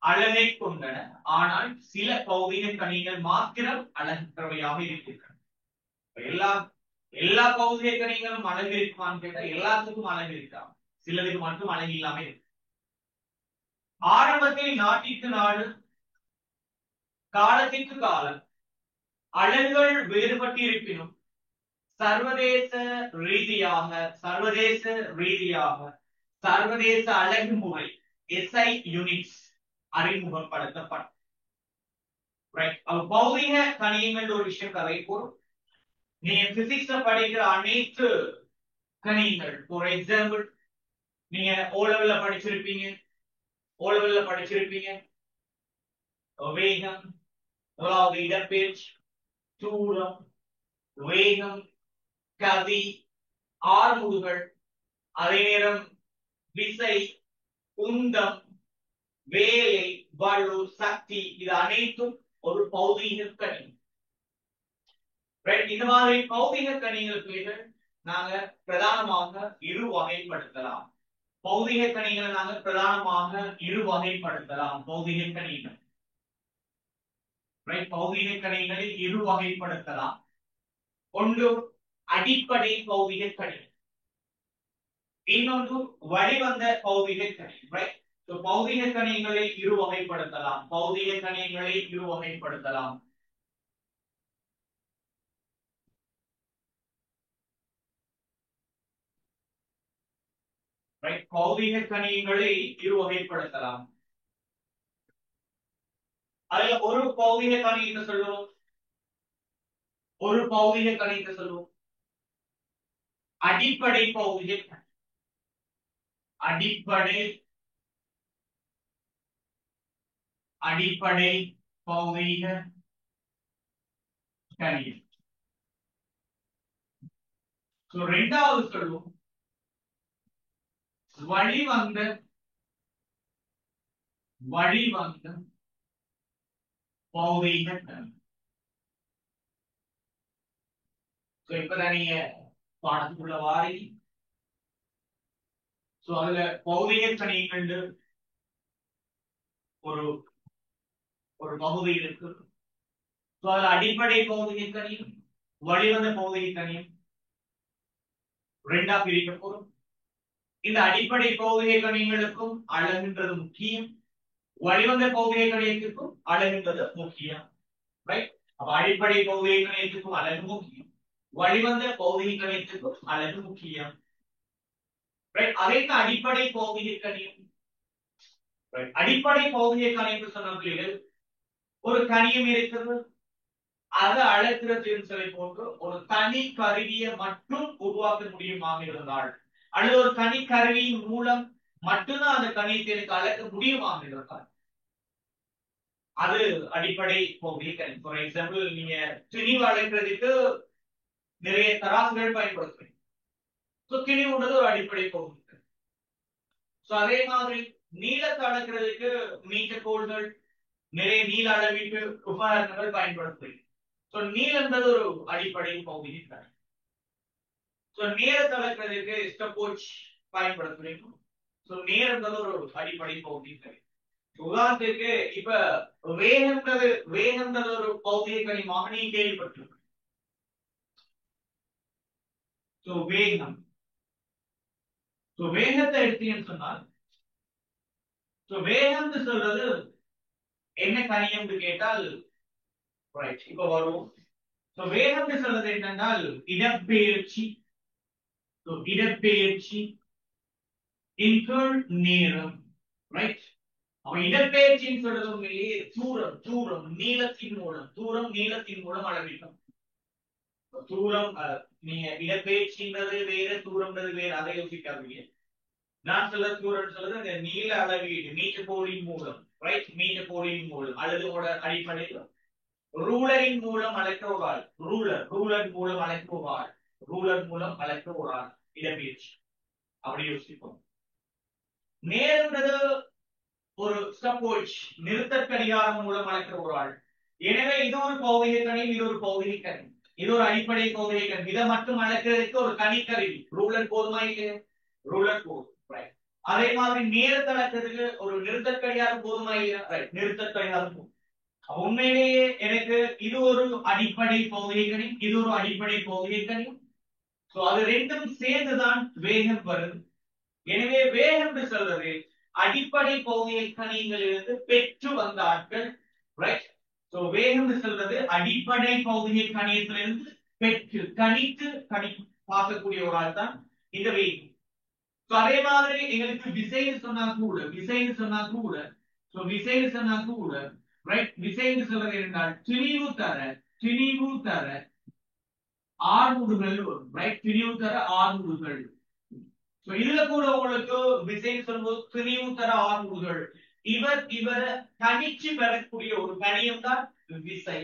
அழகை கொண்டன. ஆனால் சில பௌதீக கணியங்கள் மாத்திரம் அழகற்றவையாக இருக்கின்றன. எல்லா பௌதீக கணியங்களும் அழகு இருக்குமான்னு கேட்டா எல்லாத்துக்கும் அழகு இருக்காது, சிலருக்கு மட்டும் அழகு இல்லாம இருக்கு. ஆரம்பத்தில் நாட்டிற்கு நாடு, காலத்திற்கு காலம் அழகுகள் வேறுபட்டு இருப்பினும் சர்வதேச ரீதியாக சர்வதேச அழகு முறை SI யூனிட்ஸ் அறிமுகப்படுத்தப்படும். பௌதீக கணியங்கள் ஒரு விஷயம் கதை போறோம். நீங்க பிசிக்ஸ்ல படிக்கிற அனைத்து கணியங்கள், ஃபார் எக்ஸாம்பிள் நீங்க O லெவல்ல படிச்சிருப்பீங்க வேகம், முதலாவது இடப்பெயர்ச்சி, தூரம், வேகம், கதி, ஆர்முடுகள், அதே நேரம் விசை, உந்தம், வேலை, வலு, சக்தி, இது அனைத்தும் ஒரு பௌதீக கணியம். இந்த மாதிரி பௌதீக கணியங்கள் பேர்கள் நாங்க பிரதானமாக இரு வகைப்படுத்தலாம். பௌதீக கணியங்களை நாங்க பிரதானமாக இரு வகைப்படுத்தலாம். பௌதீக கணியங்களை இரு வகைப்படுத்தலாம். ஒன்று அடிப்படை பௌதீக கணியம், இன்னொன்று வழிவந்த பௌதீக கணியம். பௌதீக கணியங்களை இரு வகைப்படுத்தலாம். பௌதீக கணியங்களை இரு வகைப்படுத்தலாம். அதுல ஒரு பௌதீக கணியத்தை சொல்லுவோம், அடிப்படை பௌதீக கணியம். இரண்டாவது சொல்லுவோம் வழிவந்த பௌதீக கணியம். இப்பதான் நீங்க பாடத்துக்குள்ள வாரி, அதுல பௌதீக கணியங்கள் ஒரு பகுதி இருக்கு. அதுல அடிப்படை பௌதீக கணியம், வழிவந்த பௌதீக கணியம் ரெண்டா பிரிக்க போறோம். இந்த அடிப்படை பௌதீக கணியங்களுக்கும் அழகுன்றது முக்கியம், வழிவந்த பௌதீக கணியத்திற்கும் அழகுன்றது முக்கியம். அப்ப அடிப்படை பௌதீக கணியத்திற்கும் அழகு முக்கியம், வழிவந்த பௌதீக கணியத்திற்கும் அழகு முக்கியம். அதே அடிப்படை பௌதீக கணியம். அடிப்படை பௌதீக கணியம் சொன்ன பிள்ளைகள், ஒரு கணியம் இருக்கிறது, அது அளக்கிறதுன்னு சொல்லி போட்டு ஒரு தனி கருவியை மட்டும் உருவாக்க முடியுமாக இருந்தால், அல்லது ஒரு தனி கருவியின் மூலம் மட்டும்தான் அந்த கணியத்திற்கு அளக்க முடியுமாக இருந்தால், அது அடிப்படை பௌதீக கணியம். ஃபார் எக்ஸாம்பிள் நீங்க திணிவு அளக்கிறதுக்கு நிறைய தராசுகள் பயன்படுத்துறீங்க. திணிவுன்றது ஒரு அடிப்படை பௌதீக கணியம். அதே மாதிரி நீளத்தை அளக்கிறதுக்கு மீட்டர் கோல்கள், நிறைய நீள அளவீட்டு உபகரணங்கள் பயன்படுத்துறீங்க. நீளம்ன்றது ஒரு அடிப்படை பௌதீக கணியம். நேரத்தை அளக்கிறதுக்கு ஸ்டாப்வாட்ச் பயன்படுத்துறீங்க. நேரம்ன்றது ஒரு அடிப்படை பௌதீக கணியம். உதாரணத்துக்கு இப்ப வேகம்ன்றது ஒரு பௌதீக கணியமாக நீங்க கேள்விப்பட்டிருக்கீங்க. வேகத்தை எடுத்தீங்கன்னு சொன்னால், வேகம்னு சொல்றது என்ன கணியம்னு கேட்டால், இப்ப வரும். வேகம்னு சொல்றது என்னென்னால் இடப்பெயர்ச்சி, நேரம். இடப்பெயர்ச்சின்னு சொல்றது உண்மையிலேயே தூரம் நீளத்தின் மூலம் அளவிடும். தூரம் நீங்க இடப்பெயர்ச்சின்றது வேற, தூரம்ன்றது வேற, அதை யோசிக்காதீங்க. நான் சொல்றது இந்த நீள அளவீடு மீட்டர் கோலின் மூலம், ரைட்? மீட்டர் கோலின் மூலம் அல்லது அடிப்படையில் ரூலரின் மூலம் அளக்க ஒரு ஆள், ரூலர் மூலம் அளக்க ஒரு ஆள், ரூலர் மூலம் அளக்க ஒரு ஆள் இடப்பெயர்ச்சி. அப்படி யோசிப்போம். நேர்ன்றது ஒரு ஸ்டாப்வாட்ச், நிறுத்த கடிகாரம் மூலம் அளக்கிற ஒரு ஆள். எனவே இது ஒரு பௌதிக கணினி, இது ஒரு பௌதிக கணினி, இது ஒரு அடிப்படை பௌதிக கணினி. இதை மட்டும் அளக்கிறதுக்கு ஒரு கணிக்கருவி ரூலர் போதுமா இல்லையா? ரூலர் போதும், ரைட்? அதே மாதிரி நேரத்தை அளக்கிறதுக்கு ஒரு நிறுத்த கடிகாரம் போதுமா இல்லையா? ரைட், நிறுத்த கடிகாரம் போதும். உண்மையிலேயே எனக்கு இது ஒரு அடிப்படை பௌதிக கணினி, இது ஒரு அடிப்படை பௌதிக கணினி. சோ அது ரெண்டும் சேர்ந்துதான் வேகம் வருது. எனவே வேகம் என்று சொல்றது அடிப்படை பௌதிக கணிகளிலிருந்து பெற்று வந்த ஆட்கள், ரைட்? சோ வேகம் சொல்றது அடிப்படை பௌதிக கணியத்திலிருந்து பெற்று கணித்து பார்க்கக்கூடிய ஒரு ஆள் தான் இந்த வேகம். அதே மாதிரி எங்களுக்கு விசைன்னு சொன்னா கூட ரைட்? விசைன்னு சொல்றது என்றால் திணிவு தர ஆறுமுடுகள் வரும், ரைட்? திணிவு தர ஆறுமுடுகள். இதுல கூட உங்களுக்கு விசைன்னு சொல்லும்போது திணிவு தர ஆறுமுடுகள். இவரை கணிச்சு பெறக்கூடிய ஒரு கணியம் தான் விசை.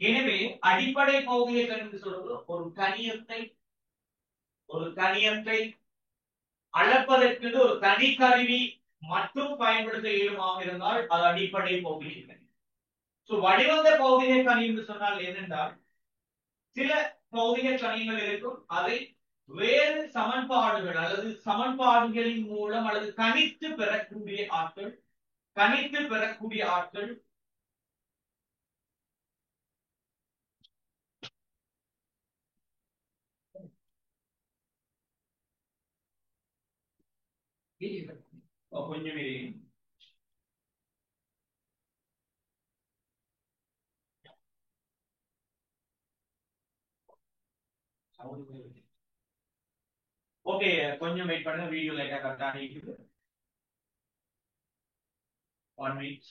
எனவே அடிப்படை பௌதிக கணிப்பு சொல்றது ஒரு கணியத்தை அளப்பதற்கு ஒரு தனி கருவி மட்டும் பயன்படுத்த இயலுமாக இருந்தால் அது அடிப்படை பௌதிக கணிப்பு. வடிவந்த பௌதிக கணி என்று சொன்னால் என்னென்றால் சில பௌதிக கணிகள் இருக்கும், அதை வேறு சமன்பாடுகள் அல்லது சமன்பாடுகளின் மூலம் அல்லது கணித்து பெறக்கூடிய ஆட்கள் கொஞ்சம் ஓகே, கொஞ்சம் வெயிட் பண்ணுங்க. வீடியோ லைட்டா கரெக்டா இருக்குது. 1 minute.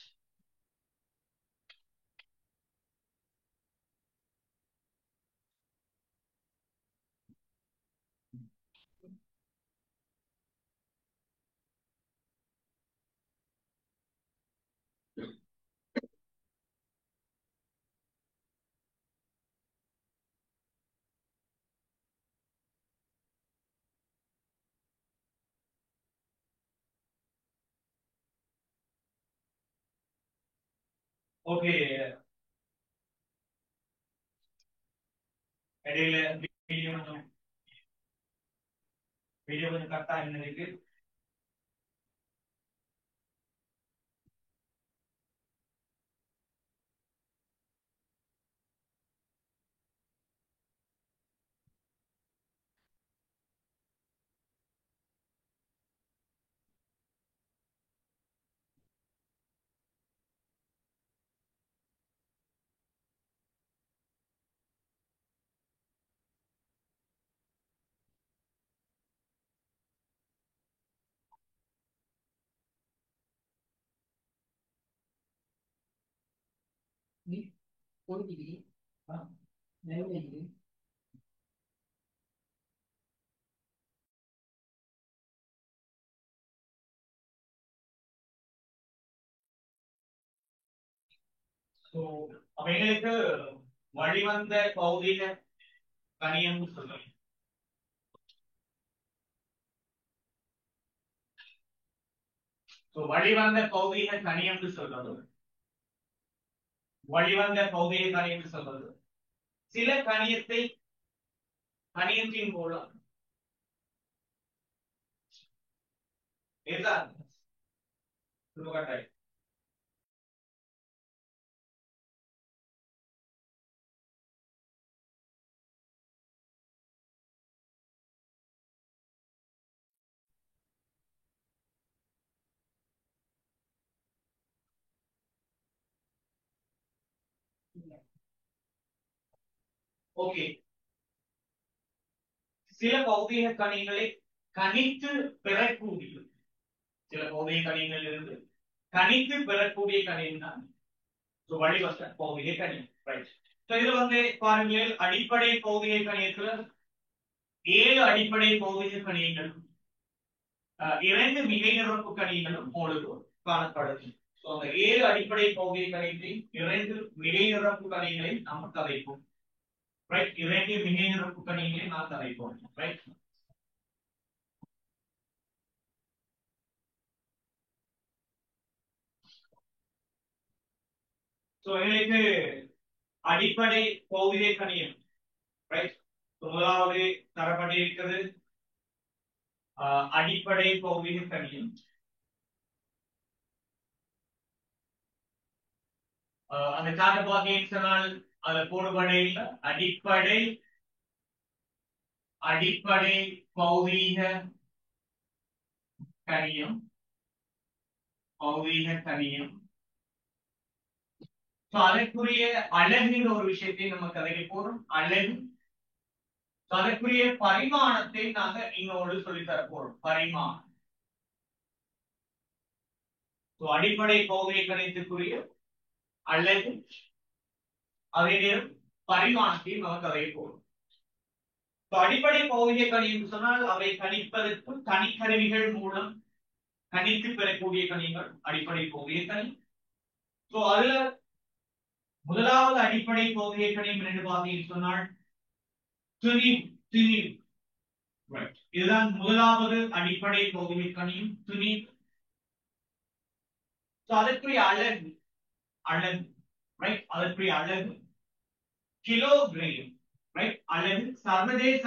ஓகே, இடையில வீடியோ கொஞ்சம் கரெக்டா இருக்கு. எங்களுக்கு வழிவந்த பௌதிக கணியம் சொல்லுங்க. வழிவந்த பௌதிக கணியம் சொல்றது சில கணியத்தின் மூலம் ஓகே, சில பௌதிக கணிகளை கணித்து பெறக்கூடிய இருந்து கணித்து பெறக்கூடிய கணியம் தான் வழிவந்த பௌதிக கணியம், ரைட்? இதுல பாருங்கள், அடிப்படை பௌதிக கணியத்துல 7 அடிப்படை பௌதிக கணியங்கள், இரண்டு மிகை நிரப்பு கணிகளும் உங்களுக்கு காணப்படுது. அந்த 7 அடிப்படை பகுதி கணிப்பில் 2 மிகை நிரப்பு கணிகளை நாம் கதைப்போம். ரைட், 2 மிகை நிரப்பு கணிகளை நாம் கதைப்போம். ரைட், எங்களுக்கு அடிப்படை பகுதியை கணியம். ரைட், முதலாவது தரப்பட்டிருக்கிறது அடிப்படை பகுதியை கணியம். அந்த காட்ட பார்த்தீங்கன்னா அதுல போடுபடையில் அடிப்படை பௌதீக கணியம் அதற்குரிய அழகுன்ற ஒரு விஷயத்தை நம்ம கதைக்க போறோம். அழகு அதற்குரிய பரிமாணத்தை நாங்க இன்னொரு சொல்லித்தர போறோம். பரிமாணம் அடிப்படை பௌதிக கணிதத்துக்குரிய அழகு அதே நேரம் பரிமாணத்தை நம்ம கதைக்க போறோம். அடிப்படை பௌதிக கணிதம் சொன்னால் அவை கணிப்பதற்கு கணிக்கருவிகள் மூலம் கணித்து பெறக்கூடிய கணிகள் அடிப்படை பௌதிக கணிதம். அதுல முதலாவது அடிப்படை பௌதிக கணிதம் என்று பார்த்தீங்கன்னு சொன்னால் திணிவு. இதுதான் முதலாவது அடிப்படை பௌதிக கணிதம், திணிவு. அதற்குரிய அழகு அதற்குரிய அழகு கிலோகிராம். ரைட், அழகு சர்வதேச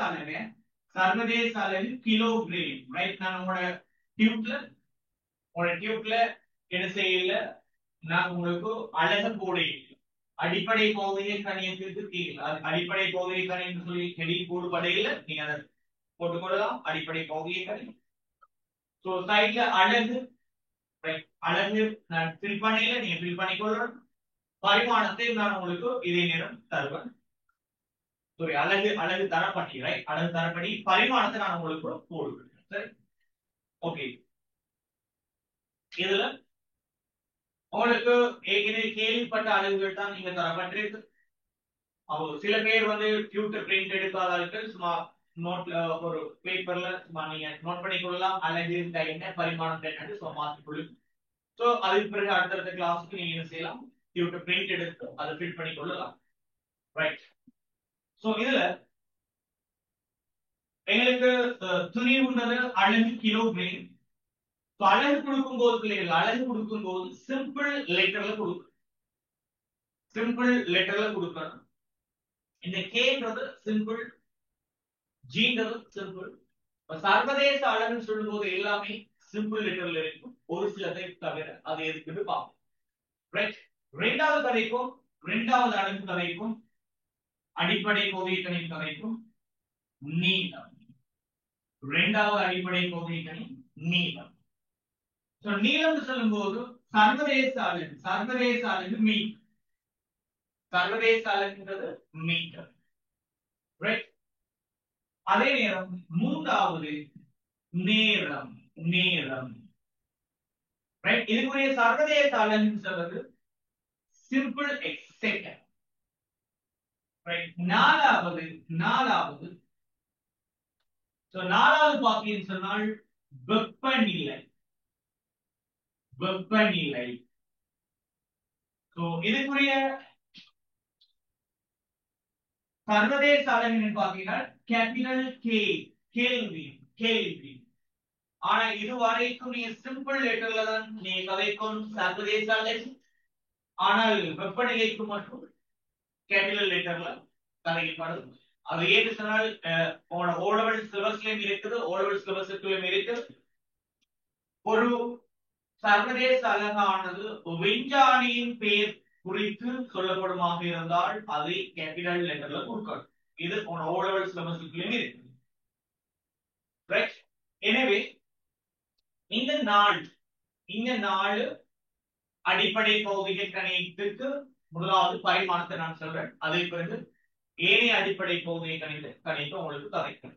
அழகு கிலோகிராம். ரைட், நான் உங்களோட டியூப்ல என்ன செய்யல, நான் உங்களுக்கு அழகு போடு அடிப்படை பௌதிக கணிதத்திற்கு அடிப்படை பௌதிக கணிதம் சொல்லி ஹெடிங் போடுபடையில நீங்க அதை போட்டுக்கொள்ளலாம். அடிப்படை பௌதிக கணிதம். சைட்ல அழகு நான் ஃபில் பண்ணல, நீங்க ஃபில் பண்ணிக்கொள்ள. பரிமாணத்தை நான் உங்களுக்கு இதே நேரம் தருவேன். அழகு தரப்பட்டி. ரைட், அழகு தரப்படி பரிமாணத்தை நான் உங்களுக்கு போடுவேன். சரி, ஓகே. இதுல உங்களுக்கு ஏற்கனவே கேள்விப்பட்ட அழகுகள் தான் நீங்க தரப்பட்டிருக்கு. அப்போ சில பேர் டியூட்டர் பிரிண்ட் எடுக்காதவர்கள் சும்மா நோட்ல ஒரு பேப்பர்ல சும்மா நீங்க நோட் பண்ணிக்கொள்ளலாம். அழகு என்ன, பரிமாணம் என்னன்னு சும்மா மாற்றிக்கொள்ளுங்க. அதுக்கு பிறகு அடுத்தடுத்த கிளாஸுக்கு நீங்க என்ன செய்யலாம், டியூட்டர் பிரிண்ட் எடுத்து அதை ஃபில் பண்ணிக்கொள்ளலாம். ரைட், இதுல எங்களுக்கு துணிவுன்றது அழகு கிலோகிராம். அழகு கொடுக்கும் போது பிள்ளைகள் அழகு கொடுக்கும் போது சிம்பிள் லெட்டர்ல கொடுக்கணும். இந்த கேன்றது சிம்பிள், ஜீன்றது சிம்பிள். சர்வதேச அழகுன்னு சொல்லும் போது எல்லாமே சிம்பிள் லெட்டர்ல இருக்கும். ஒரு சிலதை தவிர அது எதுக்குன்னு பார்ப்போம். ரைட், இரண்டாவது அழகு கதைக்கும் அடிப்படை பௌதிக கணிதம் கதைக்கும் நீளம். இரண்டாவது அடிப்படை பௌதிக கணிதம் நீளம். நீளம் சொல்லும் போது சர்வதேச அழகு மீட்டர். சர்வதேச அழகுன்றது மீட்டர். ரைட், அதே நேரம் மூன்றாவது நேரம். ரைட், இதுக்குரிய சர்வதேச அழகு சொல்வது சிம்பிள் செகண்ட். ரைட், நாலாவது பாத்தீங்கன்னு சொன்னால் வெப்பநிலை. இதுக்குரிய சர்வதேச அழகு பாத்தீங்கன்னா கேபிட்டல் கேள்வி. ஆனா இதுவரைக்கும் நீங்க சிம்பிள் லெட்டர்ல தான் நீங்க கதைக்கும் சர்வதேச அழகு. ஆனால் வெப்பநிலைக்கு மட்டும் கேபிட்டல் லெட்டர்ல கதைக்கப்படும். அது ஏன்னு சொன்னால் உங்களோட ஓலவல் சிலபஸ்லயும் இருக்குது, ஓலவல் சிலபஸ்லயும் இருக்குது. ஒரு சர்வதேச அழகானது விஞ்ஞானியின் பெயர் குறித்து சொல்லப்படுமாக இருந்தால் அதை கேபிட்டல் லெட்டர்ல கொடுக்கணும். இது உங்களோட ஓலவல் சிலபஸ்லயும் இருக்கு. ரைட், எனவே இந்த 4 அடிப்படை பௌதிக கணிதத்துக்கு முதலாவது பரிமாணத்தை நான் சொல்றேன். அதே பிறகு ஏனைய அடிப்படை பௌதிக கணிதம் உங்களுக்கு கதைக்கும்.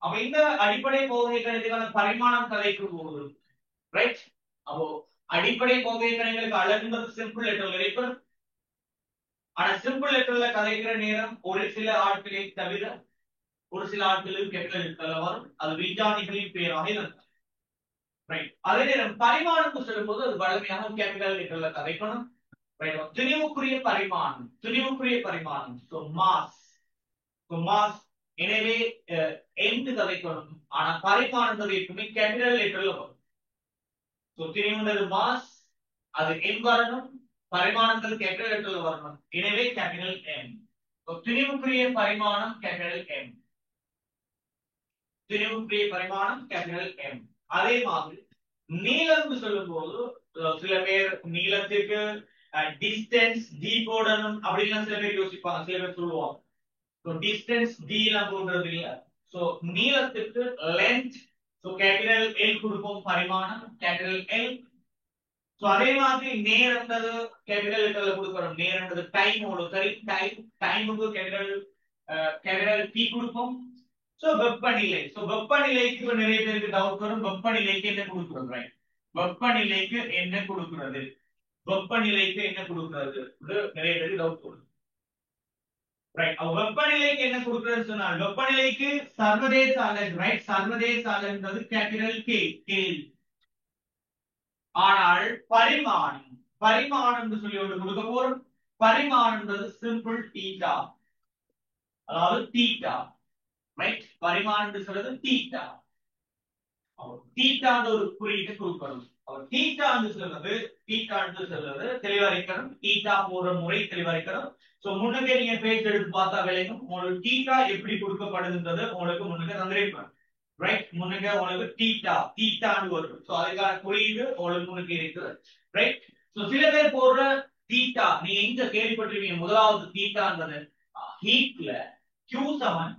அப்ப இந்த அடிப்படை பௌதிக கணிதத்துக்கான பரிமாணம் கதைக்கும் போது ரைட், அப்போ அடிப்படை பௌதிக கணிதங்களுக்கு அழகுன்றது சிம்பிள் லெட்டர்ல இருக்கும். ஆனா சிம்பிள் லெட்டர்ல கதைக்கிற நேரம் ஒரு சில ஆட்களை தவிர ஒரு சில ஆட்களுக்கு கேபிட்டல் லெட்டர்ல வரும். அது விஞ்ஞானிகளின் பெயராக இருந்தது. ரைட். அதே நேரம் பரிமாணம் சொல்லும்போது அது வழமையாக கேபிட்டல் லெட்டர்ல கதைக்கணும். ரைட். துணிவுக்குரிய பரிமாணம், துணிவுக்குரிய பரிமாணம். So mass, so mass. எனவே எந்த கதைக்கணும், ஆனா பரிமாணம் கதைக்குமே கேபிட்டல் லெட்டர்ல வரும். ஸோ துணிவுன்றது மாஸ், அது எம் வரணும், பரிமாணங்கள் கேபிட்டல் லெட்டர்ல வரணும். எனவே கேபிட்டல் எம். துணிவுக்குரிய பரிமாணம் கேபிட்டல் எம், துணிவுக்குரிய பரிமாணம் கேபிட்டல் எம். அதே மாதிரி நீளம் சொல்லும் போது சில பேர் நீளத்துக்கு டிஸ்டன்ஸ் டி போடணும் அப்படின்னு சில பேர் யோசிப்பாங்க, சில பேர் சொல்லுவாங்க. ஸோ டிஸ்டன்ஸ் டி எல்லாம் போடுறது இல்ல. ஸோ நீளத்துக்கு லென்த், ஸோ கேபிட்டல் எல் கொடுப்போம், பரிமாணம் கேபிட்டல் எல். ஸோ அதே மாதிரி நேரம்ன்றது கேபிட்டல் லெட்டர்ல கொடுக்கணும். நேரம்ன்றது டைமோட சரி, டைமுக்கு கேபிட்டல் டி கொடுப்போம். சோ வெப்பநிலை, சோ வெப்பநிலைக்கு நிறைய பேருக்கு டவுட் வரும். வெப்பநிலைக்கு என்ன கொடுக்கிறது, ரைட்? வெப்பநிலைக்கு என்ன கொடுக்கிறது, வெப்பநிலைக்கு என்ன கொடுக்கிறது, இது நிறைய பேருக்கு டவுட் வரும். ரைட். வெப்பநிலைக்கு என்ன கொடுக்கிறது சொன்னால் வெப்பநிலைக்கு சர்வதேச அலகு, ரைட்? சர்வதேச அலகுன்றது கேபிட்டல் கே, கேல். ஆனால் பரிமாணம், பரிமாணம் சொல்லி ஒன்று கொடுக்க போறோம். பரிமாணம்ன்றது சிம்பிள் தீட்டா, அதாவது தீட்டா, ரைட்? பரிமாணம் சொல்றது தீட்டா. தீட்டான்ற ஒரு குறியீட்டு கொடுக்கணும். தீட்டான்னு சொல்றது தெளிவா இருக்கணும். தீட்டா போடுற முறை தெளிவா இருக்கணும். சோ முன்னே நீங்க பேஜ் எடுத்து பார்த்தா விளையும் உங்களுக்கு தீட்டா எப்படி கொடுக்கப்படுதுன்றது உங்களுக்கு முன்னே தந்திருப்பேன், ரைட்? முன்னே உங்களுக்கு தீட்டான்னு வரும். சோ அதுக்கான குறியீடு உங்களுக்கு முன்னே இருக்குது, ரைட்? சோ சில பேர் போடுற தீட்டா நீங்க எங்க கேள்விப்பட்டிருக்கீங்க? முதலாவது தீட்டான்றது ஹீட்ல Q7,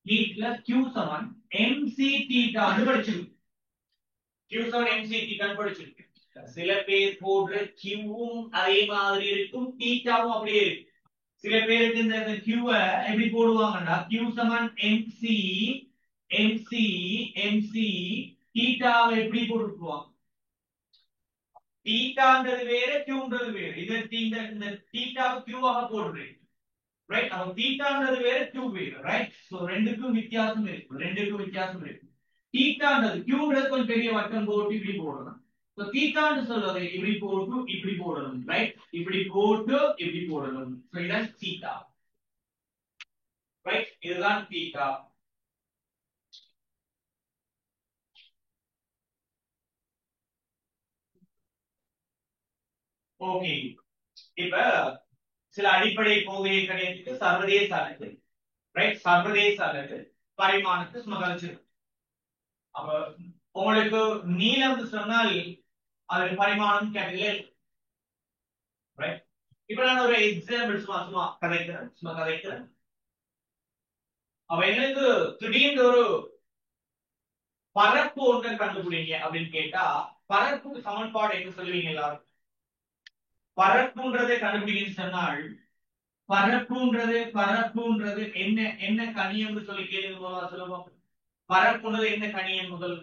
ஹீட்ல Q7 MC தீட்டான்னு படிச்சிருக்கு. Q7 MC தீட்டான்னு படிச்சிருக்கு. சில பேர் போடுற Qவும் அதே மாதிரி இருக்கும், தீட்டாவும் அப்படியே இருக்கு. சில பேருக்கு இந்த Q எப்படி போடுவாங்கன்னா Q7 MC MC MC தீட்டாவை எப்படி போட்டுக்குவாங்க? தீட்டான்றது வேற, Qன்றது வேற. இந்த தீட்டாவை Qவாக போடுறேன், ரைட்? அப்ப தீட்டான்றது வேற, Q வேற, ரைட்? சோ ரெண்டுக்கும் வித்தியாசம் இருக்கு. தீட்டான்றது Qன்றது கொஞ்சம் பெரிய வட்டம் போட்டு இப்படி போடணும். சோ தீட்டான்னு சொல்றது இப்படி போட்டு இப்படி போடணும், ரைட்? இப்படி போட்டு இப்படி போடணும். சோ இதான் தீட்டா, ரைட்? இதுதான் தீட்டா. ஓகே. இப்ப சில அடிப்படை கொள்கையை கணியத்துக்கு சர்வதேச அலகு, ரைட்? சர்வதேச அலகு பரிமாணத்தை சும்மா கழிச்சிருக்கு. அப்ப உங்களுக்கு நீளம் சொன்னால் அது பரிமாணம் கேபிட்டல், ரைட்? இப்ப நான் ஒரு எக்ஸாம்பிள் சும்மா கதைக்கிறேன். அவ எங்களுக்கு திடீர்னு ஒரு பரப்பு ஒன்றை கண்டுபிடிங்க அப்படின்னு கேட்டா பரப்புக்கு சமன்பாடு என்ன சொல்லுவீங்க எல்லாரும்? பரப்புன்றதை கண்டுபிடிங்கன்னு சொன்னால் பரப்புன்றது என்ன என்ன கணியம்னு சொல்லி கேளுங்க சொல்லுவோம். பரப்புன்றது என்ன கணியம்? முதல்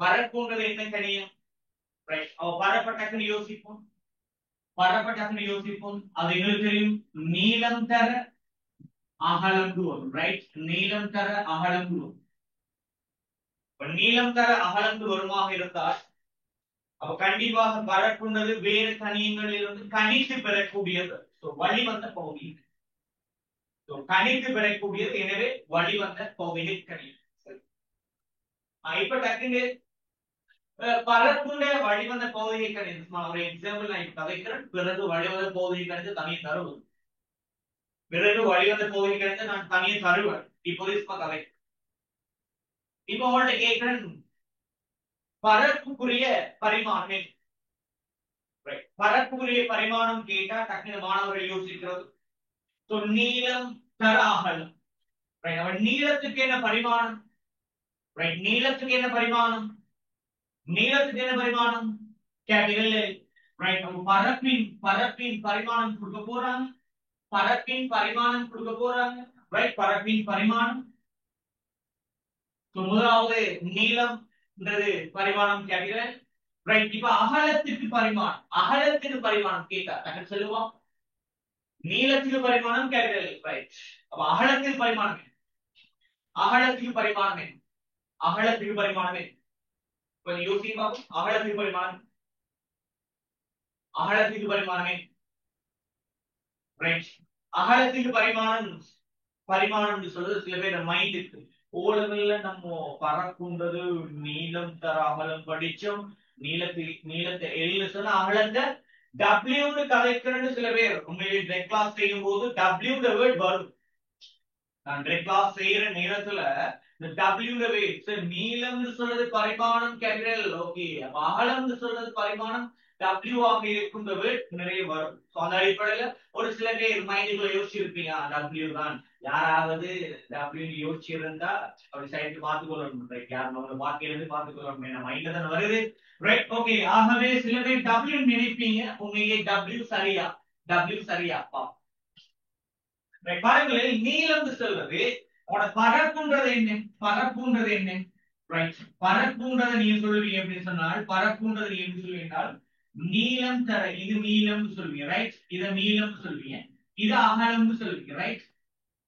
பரப்புன்றது என்ன கணியம், ரைட்? அவ பரப்ப டக்குன்னு யோசிப்போம். அது எங்களுக்கு தெரியும், நீளம் தர அகலம் வரும், ரைட்? நீளம் தர அகலம் வரும். நீளம் தர அகலம் வருமாக இருந்தால் அப்ப கண்டிப்பாக பரப்புன்றது வேறு கணியங்களில் இருந்து கணித்து பெறக்கூடியது. வழிவந்த பகுதி, கணித்து பெறக்கூடியது. எனவே வழிவந்த பகுதியை கணியம். இப்ப டக்குன்னு பரப்புடைய வழிவந்த பகுதியை கணியம். ஒரு எக்ஸாம்பிள் நான் கதைக்கிறேன். பிறகு வழிவந்த பகுதியை கணித்து தனியை தருவது, பிறகு வழிவந்த பகுதியை கணித்து நான் தனியை தருவேன். இப்போது கதை இப்ப உங்கள்ட்ட கேட்கிறேன், பரப்புக்குரிய பரிமாணம், பரப்புக்குரிய பரிமாணம் கேட்டா டக்குனு மாணவர்கள் யோசிக்கிறது நீளம் தர அகலம். நீளத்துக்கு என்ன பரிமாணம்? நீளத்துக்கு என்ன பரிமாணம்? Capital L, right? பரப்பின் பரிமாணம் கொடுக்க போறாங்க, ரைட்? பரப்பின் பரிமாணம். முதலாவது நீளம் பரிமாணம் கேபிட்டல், ரைட்? இப்ப அகலத்துக்கு பரிமாணம் கேட்டா டக்குனு சொல்லுவோம் நீளத்துக்கு பரிமாணம் கேபிட்டல், ரைட்? அப்ப அகலத்துக்கு பரிமாணம் அகலத்துக்கு பரிமாணம் என்ன? அகலத்துக்கு பரிமாணம் என்ன? கொஞ்சம் யோசிச்சு பார்ப்போம். அகலத்துக்கு பரிமாணம் என்ன? ரைட். அகலத்துக்கு பரிமாணம் சொல்றது சில பேர் மைண்டுக்கு ஓலவெல்ல நம்ம பறக்குன்றது நீளம் தர அகலம் படிச்சோம். நீளத்தை எல்னு சொன்னா அகலத்தை டபிள்யூன்னு கதைக்கிறேன்னு சில பேர் உண்மையிலே டெக் கிளாஸ் செய்யும் போது டபிள்யூ வேர்ட் வரும். நான் டெக் கிளாஸ் செய்யற நேரத்துல இந்த டபிள்யூ நீளம்னு சொல்றது பரிமாணம் கேபிட்டல். ஓகே, அப்ப அகலம்னு சொல்றது பரிமாணம் டபிள்யூ ஆக இருக்கும் நிறைய வரும். அந்த அடிப்படையில ஒரு சில பேர் மைண்டுக்குள்ள யோசிச்சிருப்பீங்க டபிள்யூ தான். யாராவது டபிள்யூ யோசிச்சிருந்தா அப்படி சைட்டு பார்த்துக்கொள்ளணும். யாரும் வாக்கியிலிருந்து பார்த்துக்கொள்ளணும். என்ன மைண்ட்ல தானே வருது. Right, okay. ஆகவே சில பேர் டபிள்யூ நினைப்பீங்க, உண்மையே டபிள்யூ சரியா பாருங்களேன். நீளம் சொல்றது பரப்புன்றது என்ன? ரைட், பரப்புன்றதை நீங்க சொல்லுவீங்க எப்படி சொன்னால், பரப்புன்றதை நீங்க எப்படி சொல்லுவீங்க, நீளம் தர இது நீளம் சொல்லுவீங்க. ரைட், இத நீளம் சொல்லுவீங்க, இது அகலம் சொல்லுவீங்க. ரைட்,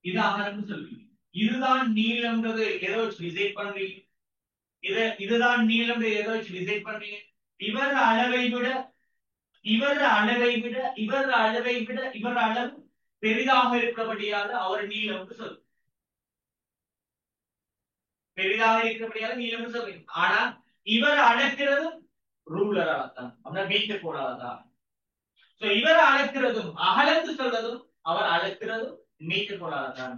இது அகலம் சொல்லுவீங்க. இதுதான் நீளம்ன்றது எதை வச்சு டிசைட் பண்றீங்க? இதுதான் நீளம் எதை வச்சு டிசைட் பண்றீங்க? இவர் அளவை விட இவர் அளவு பெரிதாக இருக்கிறபடியால் அவர் நீளம் சொல்லுங்க. பெரிதாக இருக்கிறபடியால நீளம் சொல்றீங்க. ஆனா இவர் அளக்கிறது ரூலரால தான், அப்படின்னா மீட்டர் போடாதான். இவர் அளக்கிறதும் அகலத்து சொல்றதும் அவர் அளக்கிறதும் மீட்டர் போடாதான்.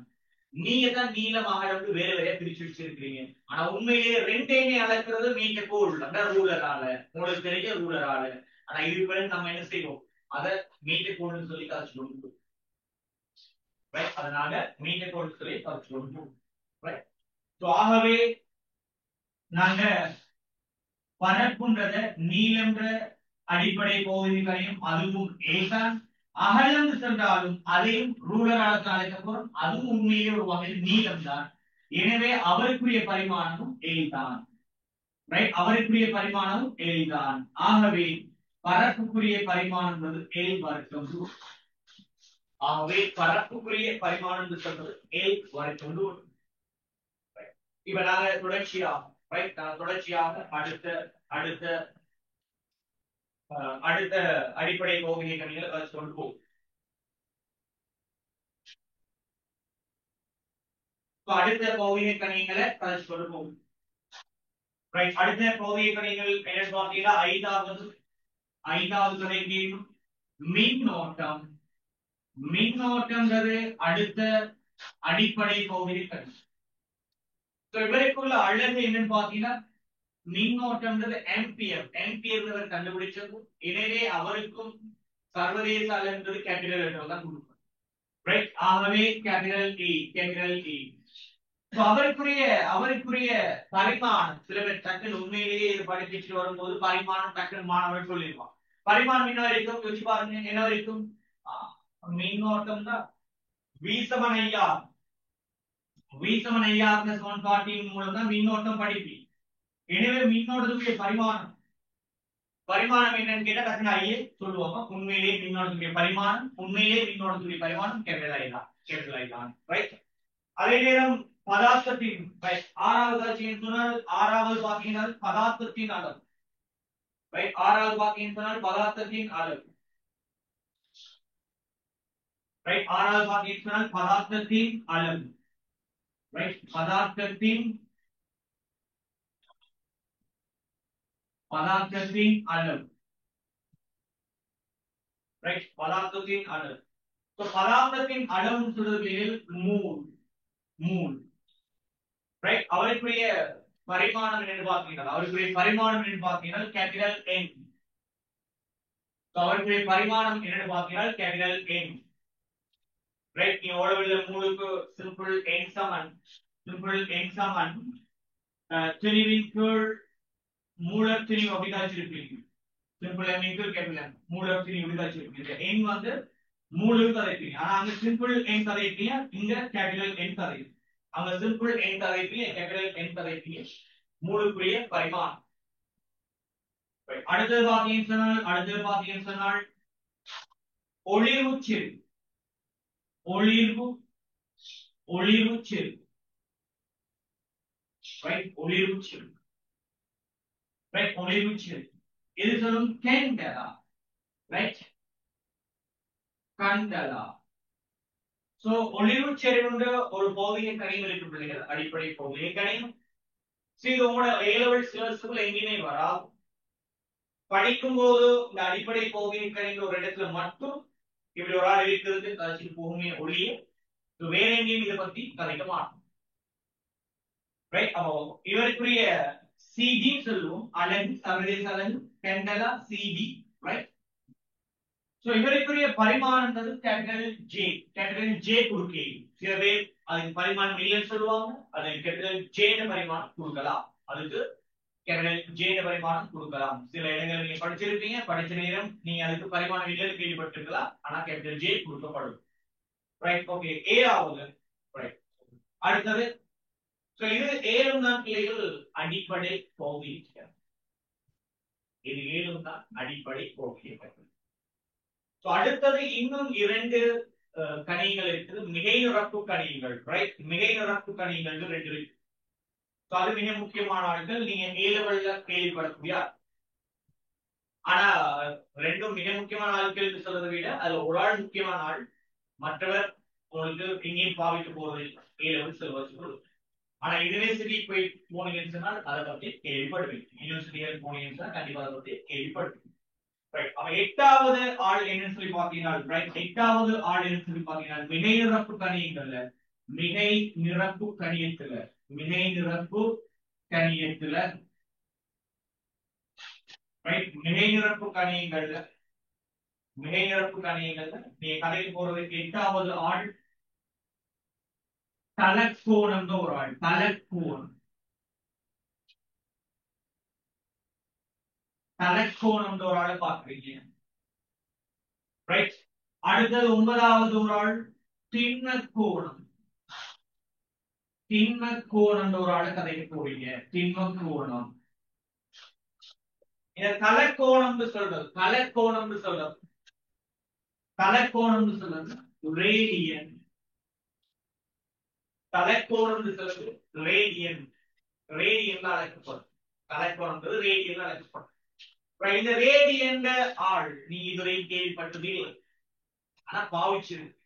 நீங்க தான் நீளம் அகலம் வேற பிரிச்சு வச்சிருக்கீங்க. ஆனா உண்மையிலேயே ரெண்டையுமே அளக்கிறது மீட்டர் கோல் ரூலரால, உங்களுக்கு தெரிஞ்ச ரூலரால. ஆனா இது பிறகு நம்ம என்ன செய்வோம், அதை மீட்டர் கோல்னு சொல்லி கதைச்சிடுவோம். அதனால மீட்டர் கோல் சொல்லி கதைச்சிடுவோம். ஆகவே நாங்க பரப்புன்றத நீளம்ன்ற அடிப்படை பகுதிகளையும் அதுவும் ஏதான், அகலம் சென்றாலும் அதையும் ரூலராக அழைக்கப்படும். அதுவும் உண்மையிலே ஒரு வகையில் நீளம் தான். எனவே அவருக்குரிய பரிமாணமும் ஏதான். ரைட், அவருக்குரிய பரிமாணமும் ஏதான். ஆகவே பரப்புக்குரிய பரிமாணம் ஏழு வர்க்கம். ஆகவே பரப்புக்குரிய பரிமாணம் சொல்றது ஏழு வர்க்கம். இப்ப நாங்க தொடர்ச்சியாக அடுத்த அடிப்படை பகுதியை கணிகளை கொண்டு போகும். அடுத்த பகுதியை கணிகளை கொண்டு போகும். அடுத்த பகுதியை கணிகள் என்னன்னு பார்த்தீங்கன்னா ஐந்தாவது கணிகையும் மின்னோட்டம்ன்றது அடுத்த அடிப்படை பகுதியை கணி. இவருக்குள்ள அழகு என்னன்னு பாத்தீங்கன்னா, மின்னோட்டம்ன்றது ஆம்பியர் கண்டுபிடிச்சது. எனவே அவருக்கும் சர்வதேச அலன்றது கேபிட்டல் லெட்டர் தான் கொடுக்கும். ரைட், ஆகவே கேபிட்டல் E. அவருக்குரிய பரிமாணம் சில பேர் டக்குன்னு உண்மையிலேயே இது படிச்சுட்டு வரும்போது பரிமாணம் டக்குன்னு மாணவர் சொல்லிடுவான். பரிமாணம் என்ன வரைக்கும் யோசிச்சு பாருங்க. என்ன வரைக்கும்? மின்னோட்டம் தான் வீசமனையா சமன்பாட்டின் மூலம் தான் மின்னோட்டம் படிப்பி. எனவே மின்னோட்டத்துடைய பரிமாணம் என்னன்னு கேட்டா டக்குன்னு ஐயே சொல்லுவாங்க. உண்மையிலேயே மின்னோட்டத்துடைய பரிமாணம் கேபிட்டல். ரைட், அதே நேரம் பதார்த்தத்தின் ஆறாவது பாத்தீங்கன்னா பதார்த்தத்தின் அளவு. ரைட், ஆறாவது பாத்தீங்கன்னா பதார்த்தத்தின் அளவு. ரைட், ஆறாவது பாத்தீங்கன்னா பதார்த்தத்தின் அளவு. ரைட், பதார்த்தத்தின் அளவு. ரைட், பதார்த்தத்தின் அளவு. பதார்த்தத்தின் அளவு சொல்றது மூல். ரைட், அவருக்குரிய பரிமாணம் என்று பார்த்தீங்கன்னா கேபிட்டல் N. அவருக்குரிய பரிமாணம் என்னன்னு பார்த்தீங்கன்னா கேபிட்டல் N. ரைட், நீ ஓடவில்லை மூலுக்கு சிம்பிள் N சமன் திணிவின் கீழ் மூலர் திணிவு அப்படி காய்ச்சிருப்பீங்க. Simple M into capital M மூலர் திணிவு அப்படி காய்ச்சிருப்பீங்க. N வந்து மூலுக்கு கதைப்பீங்க. ஆனா அங்க சிம்பிள் N கதைப்பீங்க, இங்க கேபிட்டல் N கதைப்பீங்க. அங்க சிம்பிள் N கதைப்பீங்க, கேபிட்டல் N கதைப்பீங்க. மூலுக்குரிய பரிமாணம். அடுத்தது பாத்தீங்கன்னு சொன்னால் ஒளிர்வு செறிவு. right? ஒளிர்வு செறிவு, right? ஒளிர்வு செறிவு. இது சொல்லும் கேண்டலா, right? கண்டலா. சோ ஒளிர்வு செறிவுன்ற ஒரு பௌதிக கணியம் இருக்கு பிள்ளைகள், அடிப்படை பௌதிக கணியம். இது உங்களோட A level சிலபஸ்ல எங்கேயுமே வராது. படிக்கும் போது இந்த அடிப்படை பௌதிக கணியம் ஒரு இடத்துல மட்டும் இப்படி ஒரு ஆள் இருக்கிறது கழிச்சிட்டு போகுமே ஒளிய, வேற எங்கேயும் இதை பத்தி கதைக்க மாட்டோம், ரைட்? அப்போ இவருக்குரிய சிடி சொல்லுவோம், அலகு, சர்வதேச அலகு, பெண்டலா சிடி, ரைட்? சோ இவருக்குரிய பரிமாணம் கேபிட்டல் ஜே குறுக்கே. சில பேர் அதுக்கு பரிமாணம் இல்லைன்னு சொல்லுவாங்க, அது கேபிட்டல் ஜே பரிமாணம் கொடுக்கலாம், அதுக்கு கேபிட்டல் ஜே பரிமாணம் கொடுக்கலாம். சில இடங்களில் நீங்க படிச்சிருப்பீங்க, படிச்ச நேரம் நீங்க அதுக்கு பரிமாணம் இல்லைன்னு கேள்விப்பட்டிருக்கலாம், ஆனா கேபிட்டல் ஜே கொடுக்கப்படும், ரைட்? ஓகே, ஏழாவது, ரைட்? அடுத்தது சோ இது 7 தான் பிள்ளைகள் அடிப்படை பௌதிக, இது 7 தான் அடிப்படை பௌதிக. சோ அடுத்தது இன்னும் 2 கணியங்கள் இருக்குது, மிகை நிரப்பு கணியங்கள், ரைட்? மிகை நிரப்பு கணியங்கள் 2 இருக்கு. சோ அது மிக முக்கியமான ஆட்கள், நீங்க A லெவல்ல கேள்விப்படக்கூடிய. ஆனா ரெண்டும் மிக முக்கியமான ஆட்கள் என்று சொல்றதை விட அதுல ஒரு ஆள் முக்கியமான ஆள், மற்றவர் உங்களுக்கு எங்கேயும் பாவிக்க போறது A லெவல் சிலபஸ். ஆனா யூனிவர்சிட்டி போய் போனீங்கன்னு சொன்னால் அதை பத்தி கேள்விப்படுவீங்க, யூனிவர்சிட்டியில் போனீங்கன்னு சொன்னா கண்டிப்பா அதை பத்தி கேள்விப்படுவீங்க, ரைட்? அப்ப 8வது ஆள் என்னன்னு சொல்லி பாத்தீங்கன்னா, ரைட், 8வது ஆள் என்னன்னு சொல்லி பாத்தீங்கன்னா மிகை நிரப்பு கணியங்கள்ல, மிகை நிரப்பு கணியத்துல, மிகை நிரப்பு கணியத்துல, ரைட்? மிகை நிரப்பு கணியங்கள்ல, மிகை நிரப்பு கணியங்கள்ல நீங்க கடைக்கு போறதுக்கு 8வது ஆள் தலக்கோணம் ஒரு ஆள், தலக்கோணம், தலக்கோணம் ஒரு ஆளை பாக்குறீங்க, ரைட்? அடுத்தது 9வது ஒரு ஆள் திண்ணக்கோணம், திண்ணக்கோணம் ஒரு ஆளை கதைக்கு போறீங்க, திண்ணக்கோணம். இந்த தலக்கோணம் சொல்றது, தலக்கோணம் சொல்றது, தலக்கோணம் சொல்றது ரேடியன், தலக்கோணம் சொல்றது ரேடியன், ரேடியன் அழைக்கப்படும், தலக்கோணம் ரேடியன் அழைக்கப்படும். இந்த ரேடியன் ஆள் நீ இதுவரை கேள்விப்பட்டதில்லை, ஆனா பாவிச்சிருக்கு.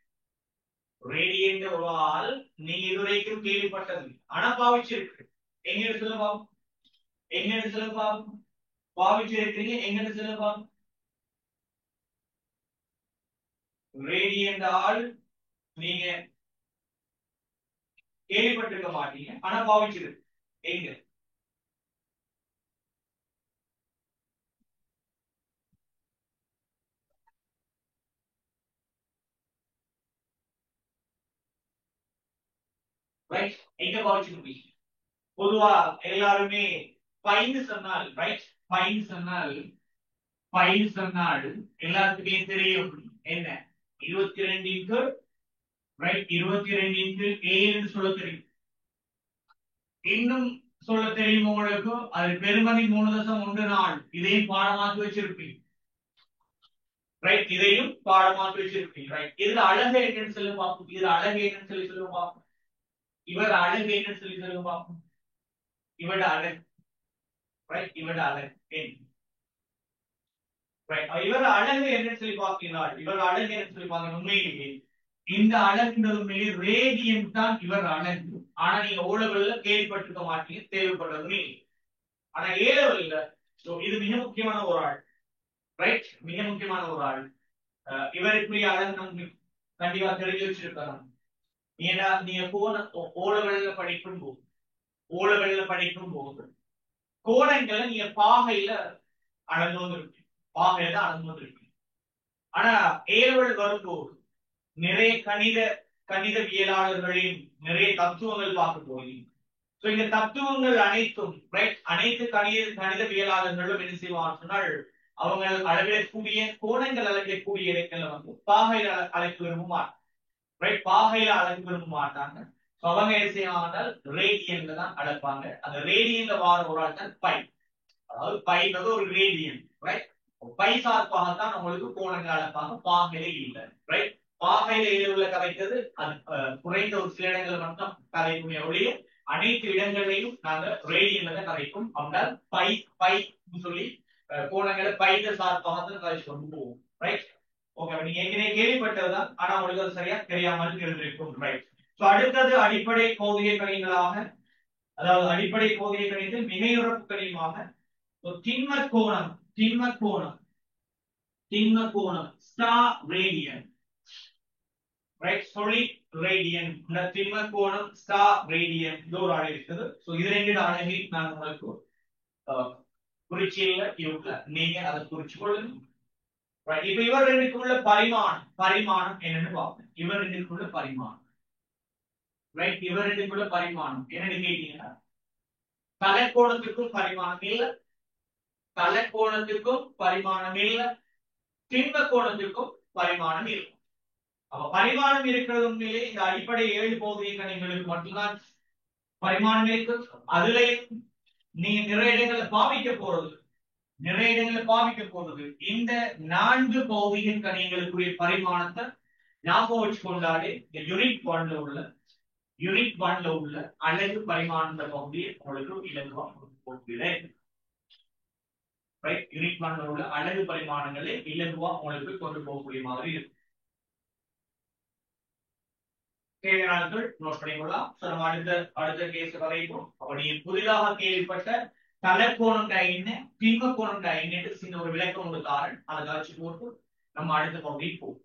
ரேடியன் ஒரு ஆள் நீங்க இதுவரைக்கும் கேள்விப்பட்டது, ஆனா பாவிச்சிருக்கு. எங்க சொல்லுவாங்க, எங்க சொல்லுவாங்க, பாவிச்சிருக்கீங்க, எங்க சொல்லுவாங்க? ரேடியன் ஆள் நீங்க கேள்விப்பட்டிருக்க மாட்டீங்க, ஆனா பாவிச்சிருக்கு. எங்க? ரைட்? எங்க பாவிச்சிருப்பீங்க? பொதுவா எல்லாருமே பைன்னு சொன்னால், ரைட், பைன்னு சொன்னால், பைன்னு சொன்னால் எல்லாத்துக்குமே தெரியும் என்ன, 22 ரைட், 22 7 சொல்ல தெரியும். இன்னும் சொல்ல தெரியும் உங்களுக்கு, அது பெருமதி 3.14, இதையும் பாடமாக்கி வச்சிருப்பீங்க, ரைட்? இதையும் பாடமாக்கி வச்சிருப்பீங்க, ரைட்? இதுல அழகு என்னன்னு சொல்லி பார்ப்போம், இதுல அழகு என்னன்னு சொல்லி சொல்லுங்க பார்ப்போம், இவர் அழகு என்னன்னு சொல்லி சொல்லுங்க பார்ப்போம், இவட அழகு, ரைட்? இவட அழகு என்ன, ரைட்? இவர் அழகு என்னன்னு சொல்லி பார்த்தீங்கன்னா, இவர் அழகு என்னன்னு சொல்லி பார்த்தீங்கன்னா உண்மையிலேயே இந்த அழகுன்றது உண்மையிலேயே ரேடியன் தான் இவர் அழகு. ஆனா நீங்க O லெவல்ல கேள்விப்பட்டிருக்க மாட்டீங்க, தேவைப்படுறது. ஆனா A லெவல்ல இது மிக முக்கியமான ஒரு ஆள், ரைட்? மிக முக்கியமான ஒரு ஆள். இவருக்குரிய அழகு நமக்கு கண்டிப்பா தெரிஞ்சு வச்சிருக்கலாம். ஏன்னா நீங்க O லெவல்ல படிக்கும் போது, O லெவல்ல படிக்கும் போது கோணங்களை நீங்க பாகையில அளந்து வந்திருப்பீங்க, பாகையில அளந்து வந்திருப்பீங்க. ஆனா A லெவல் வரும்போது நிறைய கணிதவியலாளர்களின் நிறைய தத்துவங்கள் பார்க்க போறீங்க. சோ இந்த தத்துவங்கள் அனைத்தும், ரைட், அனைத்து கணிதவியலாளர்களும் என்ன செய்வாங்க சொன்னால், அவங்க அளவிடக்கூடிய கோணங்கள் அளவிடக்கூடிய இடங்கள்ல வந்து பாகையில அழைக்க விரும்ப மாட்டாங்க, ரைட்? பாகையில அழைக்க விரும்ப மாட்டாங்க. அவங்க என்ன செய்வாங்க, ரேடியன்ல தான் அளப்பாங்க. அந்த ரேடியன்ல வார ஒரு ஆள் தான் பை, அதாவது பைன்றது ஒரு ரேடியன், ரைட்? பை சார்பாகத்தான் உங்களுக்கு கோணங்கள் அளப்பாங்க, பாகையில இல்லை, ரைட்? பாகையில உள்ள கதைக்கிறது அது குறைந்த ஒரு சில இடங்களை மட்டும் கதைக்குமே ஒழிய அனைத்து இடங்களையும் நாங்க ரேடியன்ல கரைக்கும் அப்படின்னா பை பை சொல்லி கோணங்களை பைல சார்பாக தான் கரைச்சு கொண்டு போவோம் ரைட் ஓகே நீங்க ஏற்கனவே கேள்விப்பட்டதுதான் ஆனா உங்களுக்கு அது சரியா தெரியாமல் இருந்திருக்கும் ரைட் சோ அடுத்தது அடிப்படை பௌதிக கணிகளாக அதாவது அடிப்படை பௌதிக கணிதத்தில் மிகையுறப்பு கணியமாக திண்ம கோணம் star radian right solid radian இந்த திண்ம கோணம் ஸ்டார் ரேடியன் இது ஒரு அழகு இருக்குது சோ இது ரெண்டு அழகை நான் உங்களுக்கு குறிச்சியில இவங்க நீங்க அதை குறிச்சு கொள்ளுங்க ரைட் இப்போ இவர் ரெண்டுக்குள்ள பரிமாணம் என்னன்னு பார்ப்போம் இவர் ரெண்டுக்குள்ள பரிமாணம் ரைட் இவர் ரெண்டுக்குள்ள பரிமாணம் என்னன்னு கேட்டீங்கன்னா தலைக்கோணத்துக்கும் பரிமாணம் இல்ல தலைக்கோணத்துக்கும் பரிமாணம் இல்ல திண்ம கோணத்துக்கும் பரிமாணம் இல்லை அப்ப பரிமாணம் இருக்கிறது உண்மையிலே இந்த அடிப்படை 7 பௌதிக கணிதங்களுக்கு மட்டும்தான் பரிமாணம் இருக்கு அதுல நீங்க நிறைய இடங்களை பாவிக்க போறது இந்த 4 பௌதிக கணிதங்களுக்குரிய பரிமாணத்தை ஞாபகம் வச்சுக்கொண்டாலே யூனிட் 1ல உள்ள அலகு பரிமாண பகுதியை உங்களுக்கு இலகுவா போகிறேன் ரைட் யூனிட் 1ல உள்ள அலகு பரிமாணங்களை இலகுவா உங்களுக்கு கொண்டு போகக்கூடிய மாதிரி இருக்கு தேவையானவர்கள் நோட் பண்ணிக்கொள்ளலாம் நம்ம அடுத்த கேஸ் வரைக்கும் அப்படி புதிதாக கேள்விப்பட்ட தலைக்கோணம் என்ன திண்ம கோணம் என்ன சின்ன ஒரு விளக்கம் ஒரு காரணம் அதை காட்சி போட்டு நம்ம அடுத்த பகுதிக்கு போவோம்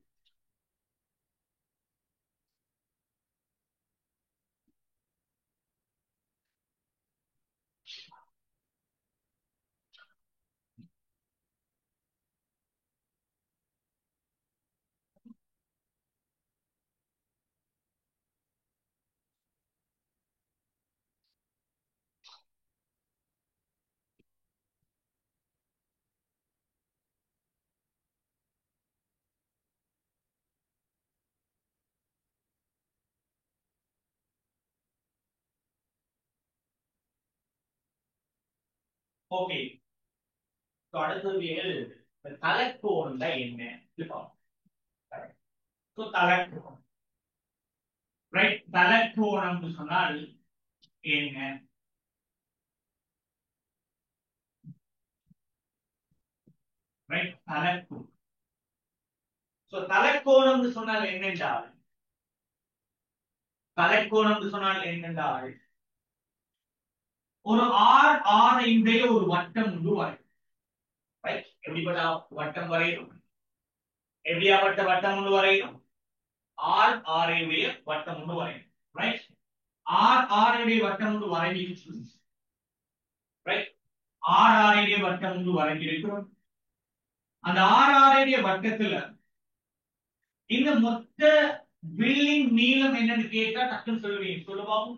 ஓகே அடுத்தது தலைக்கோணம் என்ன தலைக்கோணம் ரைட் தலைக்கோணம் சொன்னால் என்ன ரைட் தலைக்கோணம் தலைக்கோணம் சொன்னால் என்னென்றால் ஒரு ஆரையுடைய ஒரு வட்டம் ஒன்று வரையும் ரைட் எப்படிப்பட்ட வட்டம் வரையும் எப்படியாப்பட்ட வட்டம் ஒன்று வரையும் ஆரையுடைய வட்டம் ஒன்று வரையும் ரைட் ஆரையுடைய வட்டம் ஒன்று வரைஞ்சிருக்கு ரைட் ஆரையுடைய வட்டம் ஒன்று வரைஞ்சிருக்கிறோம் அந்த ஆரையுடைய வட்டத்துல இந்த மொத்த வில்லின் நீளம் என்னன்னு கேட்டா டக்குன்னு சொல்லுவீங்க சொல்லுவாங்க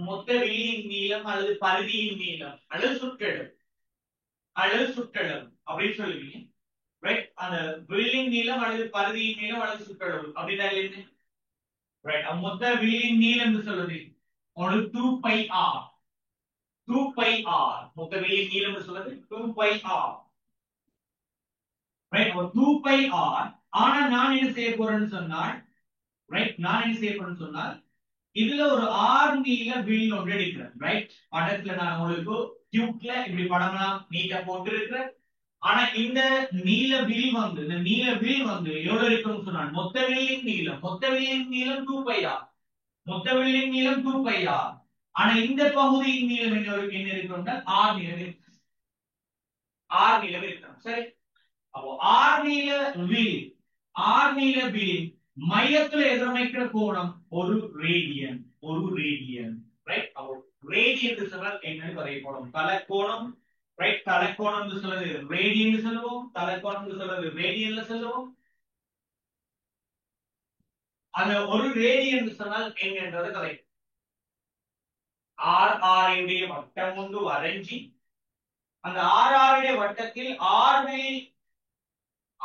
மொத்த வில்லின் நீளம் அல்லது பரிதியின் நீளம் அல்லது சுற்றளவு அப்படின்னு சொல்லுவீங்க ரைட் அந்த வில்லின் நீளம் அல்லது பரிதியின் நீளம் அல்லது சுற்றளவு அப்படின்னா என்ன ரைட் மொத்த வில்லின் நீளம் சொல்லுது ஒரு 2πr மொத்த வில்லின் நீளம் சொல்லுது 2πr ரைட் 2πr ஆனா நான் என்ன செய்ய போறேன்னு சொன்னால் இதுல ஒரு ஆர் நீள வில் ஒன்று எடுக்கிறேன் ரைட் படத்துல நான் உங்களுக்கு டியூப்ல இப்படி படம்லாம் நீட்டா போட்டு இருக்கிறேன் ஆனா இந்த நீள வில் வந்து எவ்வளவு இருக்குன்னு சொன்னால் மொத்த வில்லின் நீளம் 2πr ஆனா இந்த பகுதியின் நீளம் என்ன இருக்குன்னா ஆர் நீளம் இருக்கு சரி அப்போ ஆர் நீள வில் மையத்துல எதிரமைக்கிற கோணம் ஒரு ரேடியன் ரைட் அப்போ ரேடியன் சொன்னால் என்னன்னு வரையப்படும் தலைக்கோணம் ரைட் தலைக்கோணம் சொல்றது ரேடியன் சொல்லுவோம் தலைக்கோணம் சொல்றது ரேடியன்ல சொல்லுவோம் அந்த ஒரு ரேடியன் சொன்னால் என்னன்றது கரெக்ட் ஆருடைய வட்டம் ஒன்று வரைஞ்சி அந்த ஆருடைய வட்டத்தில்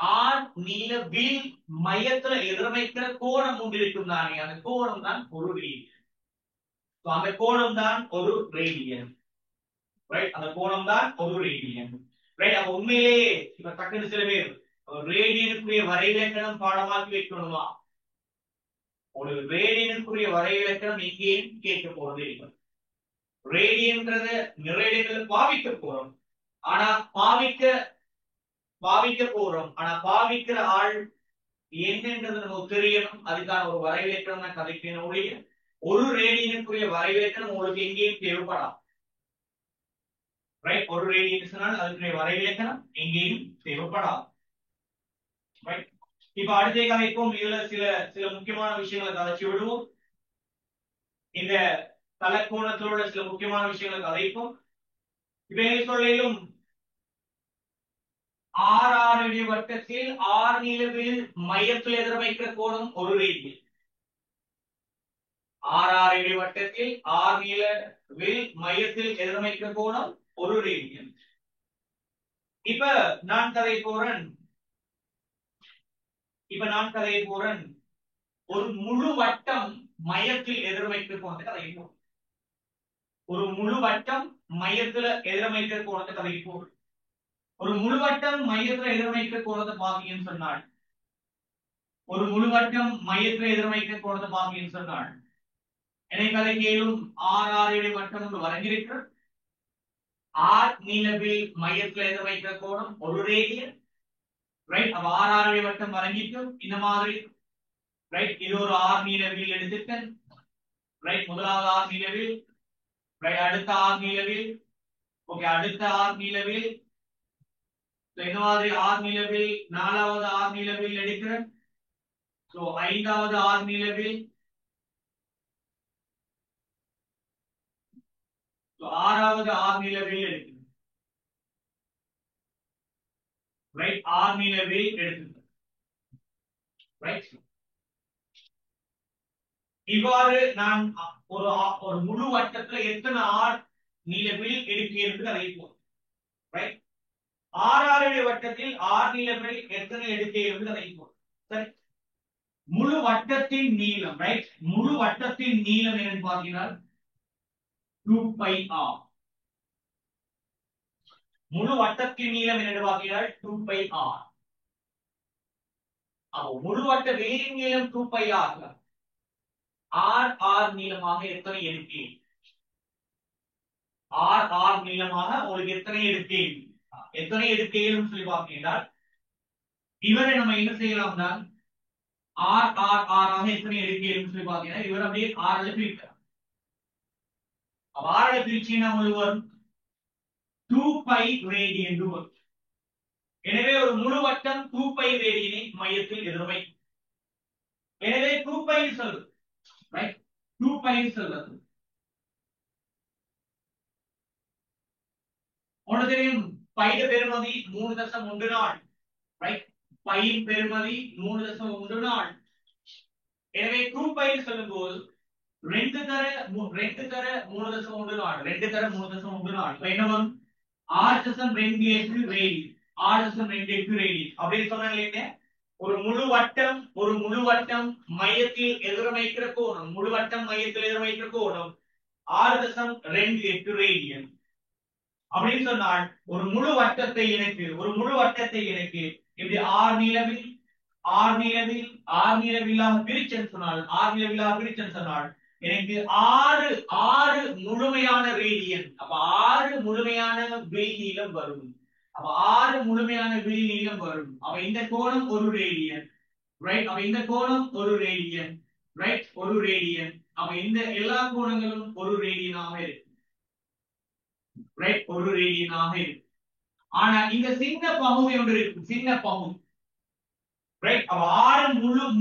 ஆர் நீள வில் மையத்துல எதிரமைக்கிற கோணம் ஒன்று இருக்கும் தானே அந்த கோணம் தான் ஒரு ரேடியன் அந்த கோணம் தான் ஒரு ரேடியன் ரைட் அந்த கோணம் தான் ஒரு ரேடியன் ரைட் அப்ப உண்மையிலேயே இப்ப டக்குன்னு சில பேர் ரேடியனுக்குரிய வரைவிலக்கணம் பாடமாக்கி வைக்கணுமா ஒரு ரேடியனுக்குரிய வரைவிலக்கணம் எங்கேயும் கேட்க போறது இல்லை. ரேடியன்ன்றத நிறைய இடத்துல பாவிக்க போறோம். ஆனா பாவிக்க போறோம். ஆனா பாவிக்கிற ஆள் என்னன்றது நமக்கு தெரியணும். அதுக்கான ஒரு வரைவிலக்கணம் நான் கதைக்கணும் ஒழிய ஒரு ரேடியனுக்குரிய வரைவிலக்கணம் உங்களுக்கு எங்கேயும் தேவைப்படாது. ரைட்? ஒரு ரேடியன் சொன்னால் அதுக்குரிய வரைவிலக்கணம் எங்கேயும் தேவைப்படாது. ரைட்? இப்ப அடுத்த கதைக்கும் இதுல சில சில முக்கியமான விஷயங்களை கதைச்சு விடுவோம். இந்த தலக்கோணத்தோட சில முக்கியமான விஷயங்களை கதைப்போம். இப்ப என்ன சொல்லும் ஆறு வட்டத்தில் ஆர் நீளவில் மையத்தில் எதிர்வைக்கிற கோணம் ஒரு ரேடியன். ஆறு வட்டத்தில் ஆர் நீளவில் மையத்தில் எதிர்வைக்கிற கோணம் ஒரு ரேடியன். இப்ப நான் கதை போறேன் ஒரு முழு வட்டம் மையத்தில் எதிர்வைக்கிற கோணத்தை கதை போறேன். ஒரு முழு வட்டம் மையத்துல எதிர்வைக்கிற கோணத்தை கதை போறேன். ஒரு முழுவட்டம் மையத்துல எதிர்மைக்கிற கோணத்தை பாத்தீங்கன்னு சொன்னாள். ஒரு முழுவட்டம் மையத்துல எதிர்மைக்கிற கோணத்தை பாத்தீங்கன்னு சொன்னாள். எனக்கு அதை கேளும் ஆறு வட்டம் ஒன்று வரைஞ்சிருக்கு. ஆர் நீளவில் மையத்துல எதிர்மைக்கிற கோணம் ஒரு ரேடியன். ரைட்? அப்ப ஆறு வட்டம் வரைஞ்சிட்டு இந்த மாதிரி. ரைட்? இது ஒரு ஆர் நீளவில் எடுத்துட்டேன். ரைட்? முதலாவது ஆர் நீளவில். ரைட்? அடுத்த ஆர் நீளவில். ஓகே, அடுத்த ஆர் நீளவில். இந்த மாதிரி ஆர் நீளவில் நாலாவது ஆர் நீளவில் எடுக்கிறேன். சோ ஐந்தாவது ஆர் நீளவில். ஆறாவது ஆர் நீளவில் எடுக்கிறேன். ரைட்? ஆர் நீளவில் எடுத்துக்கிறேன். ரைட்? இவ்வாறு நான் ஒரு முழு வட்டத்துல எத்தனை ஆர் நீளவில் எடுக்கிறேன் அழைப்போம். ரைட்? ஆறாறு வட்டத்தில் ஆர் நீளவில் எத்தனை எடுக்கிறேன் அழைப்போம். சரி, முழு வட்டத்தின் நீளம். ரைட்? முழு வட்டத்தின் நீளம் என்னன்னு பாத்தீங்கன்னா 2πr. முழு வட்டத்தின் நீளம் என்னன்னு பாத்தீங்கன்னா 2πr. அப்போ முழு வட்ட வெளியின் நீளம் 2πr. ஆர் நீளமாக எத்தனை எடுக்கிறேன்? ஆர் நீளமாக உங்களுக்கு எத்தனை எடுக்கிறேன் சொல்லி பார்த்தீங்கன்னா இவரை நம்ம என்ன செய்யலாம்னா ஆர் எத்தனை எடுக்கிறேன் சொல்லி பார்த்தீங்கன்னா இவர் அப்படியே ஆறுல பிரிக்கலாம். ஆறுல பிரிச்சீங்கன்னா உங்களுக்கு வரும் 2π ரேடியன் வரும். எனவே ஒரு முழு வட்டம் 2π ரேடியனை மையத்தில் எதிர்மை. எனவே 2π சொல்லுது. ரைட்? 2π சொல்லுது. உங்களுக்கு தெரியும் பைட பெருமதி 3.14. ரைட்? பையின் பெருமதி 3.14. எனவே 2π சொல்லும்போது 2 தர 3.14. 2 தர 3.14 என்ன வரும்? 6.28 ரேடி. 6.28 ரேடி அப்படின்னு சொன்னாங்க. ஒரு முழு வட்டம் மையத்தில் எதிர்மைக்கிற கோணம். முழு வட்டம் மையத்தில் எதிர்மைக்கிற கோணம் 6.28 ரேடியன் அப்படின்னு சொன்னால் ஒரு முழு வட்டத்தை எனக்கு இப்படி ஆர் நீளவில்லாம பிரிச்சேன்னு சொன்னால் எனக்கு ஆறு முழுமையான ரேடியன். அப்ப 6 முழுமையான வில் நீளம் வரும். அப்ப 6 முழுமையான வில் நீளம் வரும். அப்ப இந்த கோணம் ஒரு ரேடியன். ரைட்? அப்ப இந்த கோணம் ஒரு ரேடியன். ரைட்? ஒரு ரேடியன். அப்ப இந்த எல்லா கோணங்களும் ஒரு ரேடியனாக இருக்கு. ரைட்? ஒரு ரேடியனாக இருக்கு. ஆனா இந்த சின்ன பகுதி ஒன்று இருக்கு. சின்ன பகுதி. ரைட்? அப்ப 6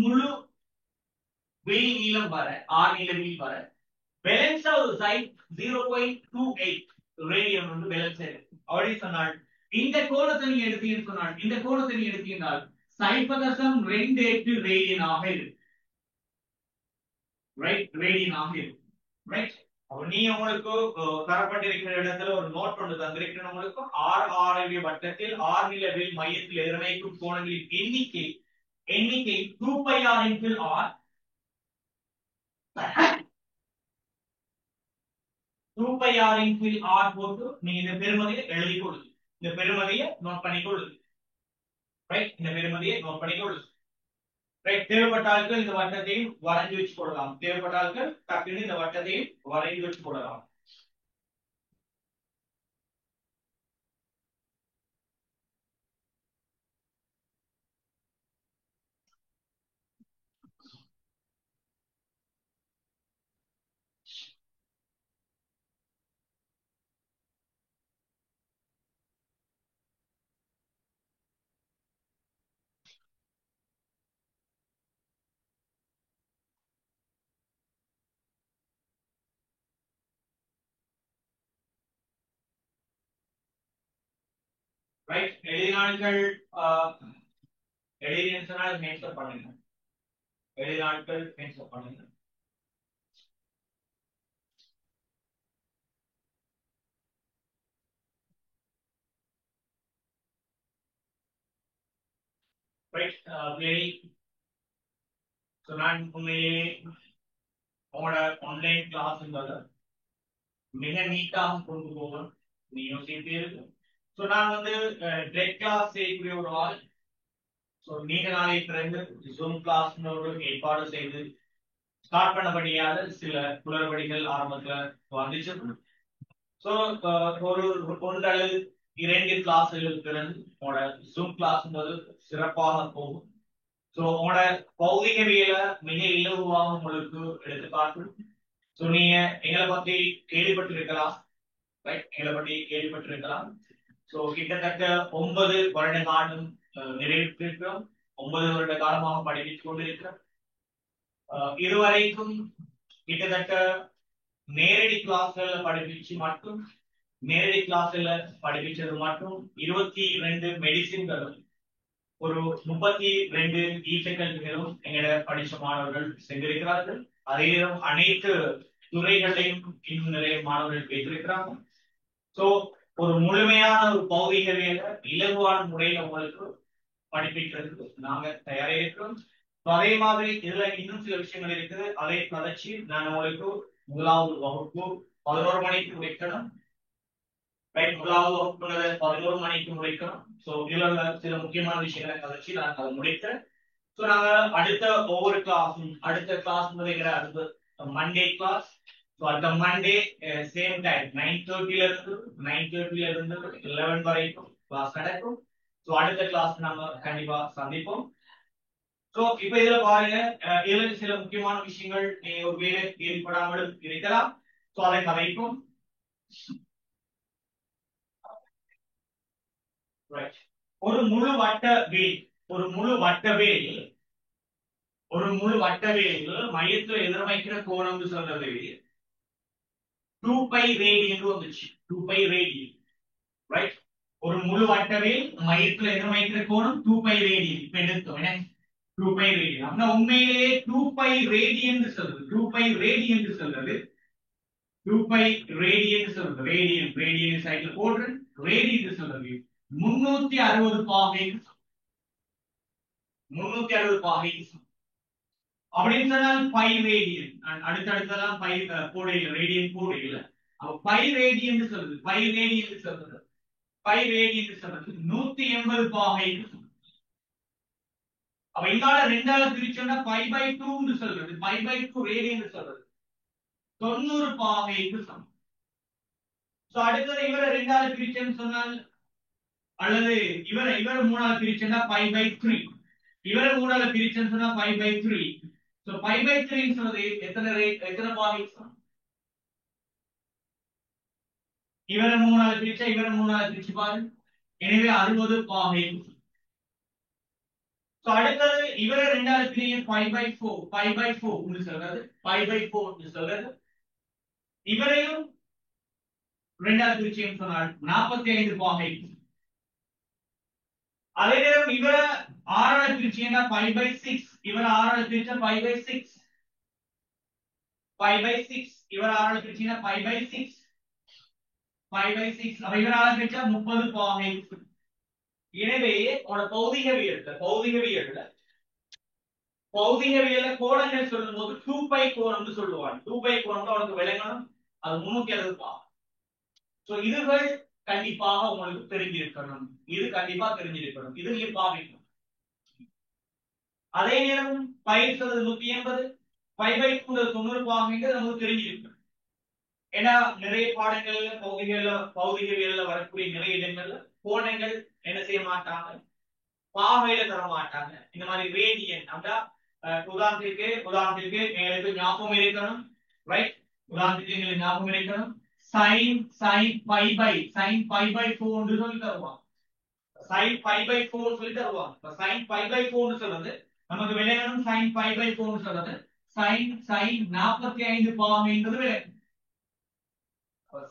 முழு வில் நீளம் வர 6 நீள வில் வர பேலன்ஸ் ஒரு சைட் 0.28 ரேடியன் வந்து பேலன்ஸ் இருக்கு. அப்படி சொன்னால் இந்த கோணத்தை நீங்க எடுத்தீங்கன்னால் 0.28 ரேடியனாக இருக்கு. ரைட்? ரேடியனாக இருக்கு. ரைட்? அப்ப நீ உங்களுக்கு தரப்பட்டிருக்கிற இடத்துல ஒரு நோட் ஒன்று தந்திருக்கிறேன். உங்களுக்கு ஆறு வட்டத்தில் ஆர் நிலவில் மையத்தில் எதிர்மைக்கும் கோணங்களின் எண்ணிக்கை 2πr into r. 2πr into r போட்டு நீங்க இந்த பெருமதியை எழுதி கொடுங்க. இந்த பெருமதியை நோட் பண்ணி கொடுங்க. ரைட்? இந்த பெருமதியை நோட் பண்ணி கொடுங்க. ரைட், தேவைப்பட்டார்கள் இந்த வட்டத்தையும் வரைஞ்சு வச்சு போடலாம். தேவைப்பட்டார்கள் டக்குன்னு இந்த வட்டத்தையும் வரைஞ்சு வச்சு போடலாம். ரைட், எழுதினாட்கள் எழுதினால் மென்ஷன் பண்ணுங்க. எழுதினாட்கள் மென்ஷன் பண்ணுங்க. Right, very. நான் உண்மையிலே உங்களோட ஆன்லைன் கிளாஸ்ன்றது மிக நீட்டாக கொண்டு போவேன். நீ யோசிப்பீர்கள். ஸோ நான் வந்து டெட் கிளாஸ் செய்யக்கூடிய ஒரு ஆள். ஸோ நீண்ட நாளை பிறகு ஜூம் கிளாஸ் ஒரு ஏற்பாடு செய்து ஸ்டார்ட் பண்ணபடியாக சில குளறுபடிகள் ஆரம்பத்துல வந்துச்சு. ஸோ ஒரு ஒன்று அல்லது 2 கிளாஸ்களுக்கு பிறகு உங்களோட ஜூம் கிளாஸ் சிறப்பாக போகும். ஸோ உங்களோட பௌதிகவியல மிக இலகுவாக உங்களுக்கு எடுத்துக்காட்டு. ஸோ நீங்க எங்களை பத்தி கேள்விப்பட்டிருக்கலாம். ரைட், எங்களை பத்தி கேள்விப்பட்டிருக்கலாம். ஸோ கிட்டத்தட்ட 9 வருட காலம் நிறைவேற்றிருக்கிறோம். 9 வருட காலமாக படித்துக் கொண்டிருக்கிறோம். இதுவரைக்கும் கிட்டத்தட்ட நேரடி கிளாஸ்ல படிப்பிச்சு மட்டும் நேரடி கிளாஸ்ல படிப்பிச்சது மட்டும் 22 மெடிசின்களும் ஒரு 32 ஈஃபெக்ட்களும் எங்கட படிச்ச மாணவர்கள் சென்றிருக்கிறார்கள். அதே நேரம் அனைத்து துறைகளையும் இன்னும் நிறைய மாணவர்கள் பெற்றிருக்கிறாங்க. சோ ஒரு முழுமையான ஒரு பௌதிகவியல இலகுவான முறையில உங்களுக்கு படிப்பிக்கிறதுக்கு நாங்க தயாரா இருக்கிறோம். அதே மாதிரி இதுல இன்னும் சில விஷயங்கள் இருக்குது. அதை கதைச்சு நான் உங்களுக்கு முதலாவது வகுப்பு 11 மணிக்கு வைக்கணும். ரைட், முதலாவது வகுப்பு 11 மணிக்கு முடிக்கணும். சோ இதுல உள்ள சில முக்கியமான விஷயங்களை கதைச்சு நான் அதை முடித்தேன். சோ நாங்க அடுத்த ஒவ்வொரு கிளாஸும் அடுத்த கிளாஸ் முதல்கிற அடுத்த மண்டே கிளாஸ். ஸோ அடுத்த மண்டே சேம் டைம் 9:30 ல இருந்து 11 வரைக்கும் கிளாஸ் நடக்கும். ஸோ அடுத்த கிளாஸ் நம்ம கண்டிப்பா சந்திப்போம். ஸோ இப்ப இதுல பாருங்க, இதுல சில முக்கியமான விஷயங்கள் ஒரு வேலை ஏற்படாமல் இருக்கலாம். ஸோ அதை கதைக்கும். ஒரு முழு வட்ட வேல் ஒரு முழு வட்ட வேல் மையத்துல எதிர்மைக்கிற கோணம் சொல்றது 2π ரேடியன் வந்துச்சு. 2π ரேடியன். ரைட், ஒரு முழு வட்ட வேல் மையத்துல எதிர்மைக்கிற கோணம் 2π ரேடியன். இப்ப எடுத்தோம் 2π ரேடியன். அப்படின்னா உண்மையிலேயே 2π ரேடியன் சொல்றது 2π ரேடியன் சொல்றது 2π ரேடியன் சொல்றது ரேடியன் சைக்கிள் போடுற ரேடியன் சொல்றது 360 பாகை. 360 பாகை அப்படின்னு சொன்னால் பை ரேடியன். அடுத்தடுத்தெல்லாம் பை போடையில ரேடியன் போடையில பை ரேடியன் சொல்றது பை ரேடியன் சொல்றது 180 பாகை. அப்ப இங்கால 2ஆல பிரிச்சோம்னா π/2 சொல்றது π/2 ரேடியன் சொல்றது 90 பாகைக்கு சமம். சோ அடுத்தது இவரை 2ஆல பிரிச்சேன்னு சொன்னால் அல்லது இவரை 3ஆல பிரிச்சேன்னா π/3. இவரை 3ஆல பிரிச்சேன்னு சொன்னா π/3. சோ π/3 சொல்றது எத்தனை பாகை சமம்? இவரை 3ஆல பிரிச்சா இவரை 3ஆல பிரிச்சு பாருங்க. எனவே 60 பாகை. சோ அடுத்தது இவரை 2ஆல பிரிங்க π/4 சொல்றது π/4 சொல்றது. இவரையும் 2ஆல பிரிச்சேன்னு சொன்னால் 45 பாகை. அதே நேரம் இவரை 6ஆல பிரிச்சீங்கன்னா π/6. இவரை 6ஆல பிரிச்சா π/6. இவரை 6ஆல பிரிச்சீங்கன்னா π/6. அப்ப இவரால பிரிச்சா 30 பாகை. எனவே உன பௌதிகவியல்ல கோணங்கள் சொல்லும் போது 2π கோணம்னு சொல்லுவாங்க. 2π கோணம் உனக்கு விளங்கணும். அது 360 பாகை. சோ இதுகள் கண்டிப்பாக உங்களுக்கு தெரிஞ்சிருக்கணும். இது கண்டிப்பா தெரிஞ்சிருக்கணும். இது நீங்க பாவிக்கணும். அதே நேரம் பயிர் 180 5/2 90 நமக்கு தெரிஞ்சிருக்கு. ஏன்னா நிறைய பாடங்கள்ல பகுதிகள்ல வரக்கூடிய நிறைய இடங்கள்ல கோணங்கள் என்ன செய்ய மாட்டாங்க, பாகையில தர மாட்டாங்க. இந்த மாதிரி ரேடியன் அப்படின்னா உதாரணத்துக்கு எங்களுக்கு ஞாபகம் இருக்கணும், ரைட்? உதாரணத்துக்கு எங்களுக்கு ஞாபகம் இருக்கணும், sin pi by 4 சொல்லி தருவாங்க. sin pi/4 சொல்லி தருவாங்க. இப்ப sin pi/4 சொல்றது நமக்கு விளையாடும் sin pi/4 சொல்றது sin 45 பாகைன்றது விளையாடும்.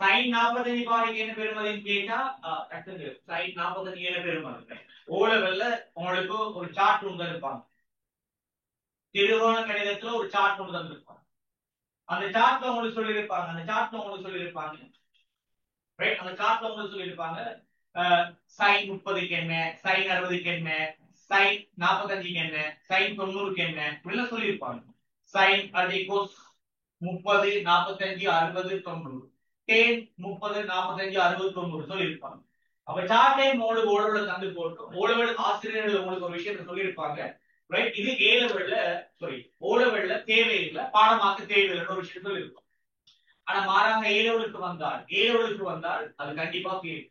sin 45 பாகைக்கு என்ன பெருமதின்னு கேட்டா அடுத்தது sin 45 என்ன பெருமதி? ஓ லெவல்ல உங்களுக்கு ஒரு சார்ட் ஒன்று இருப்பாங்க. திருவோண கணிதத்துல ஒரு சார்ட் ஒன்று தந்திருப்பாங்க. அந்த சார்ட்ல உங்களுக்கு சொல்லியிருப்பாங்க ரைட்? அந்த சார்ட்ல உங்களுக்கு சொல்லியிருப்பாங்க sin 30க்கு என்ன, sin 60க்கு என்ன, sin 45க்கு என்ன, sin 90க்கு என்ன இப்படிலாம் சொல்லியிருப்பாங்க. sin = 30 45 60 90 tan 30 45 60 90 சொல்லியிருப்பாங்க. அப்ப சார்ட் டைம் உங்களுக்கு ஓலவெள தந்து போட்டு ஓலவெள ஆசிரியர்கள் உங்களுக்கு ஒரு விஷயத்தை சொல்லியிருப்பாங்க, ரைட்? இது ஏ லெவல்ல ஓலவெள தேவையில்லை, பாடமாக்க தேவையில்லை ஒரு விஷயம் சொல்லியிருப்பாங்க. ஆனா மாறாக ஏ லெவலுக்கு வந்தால் அது கண்டிப்பா கேள்வி,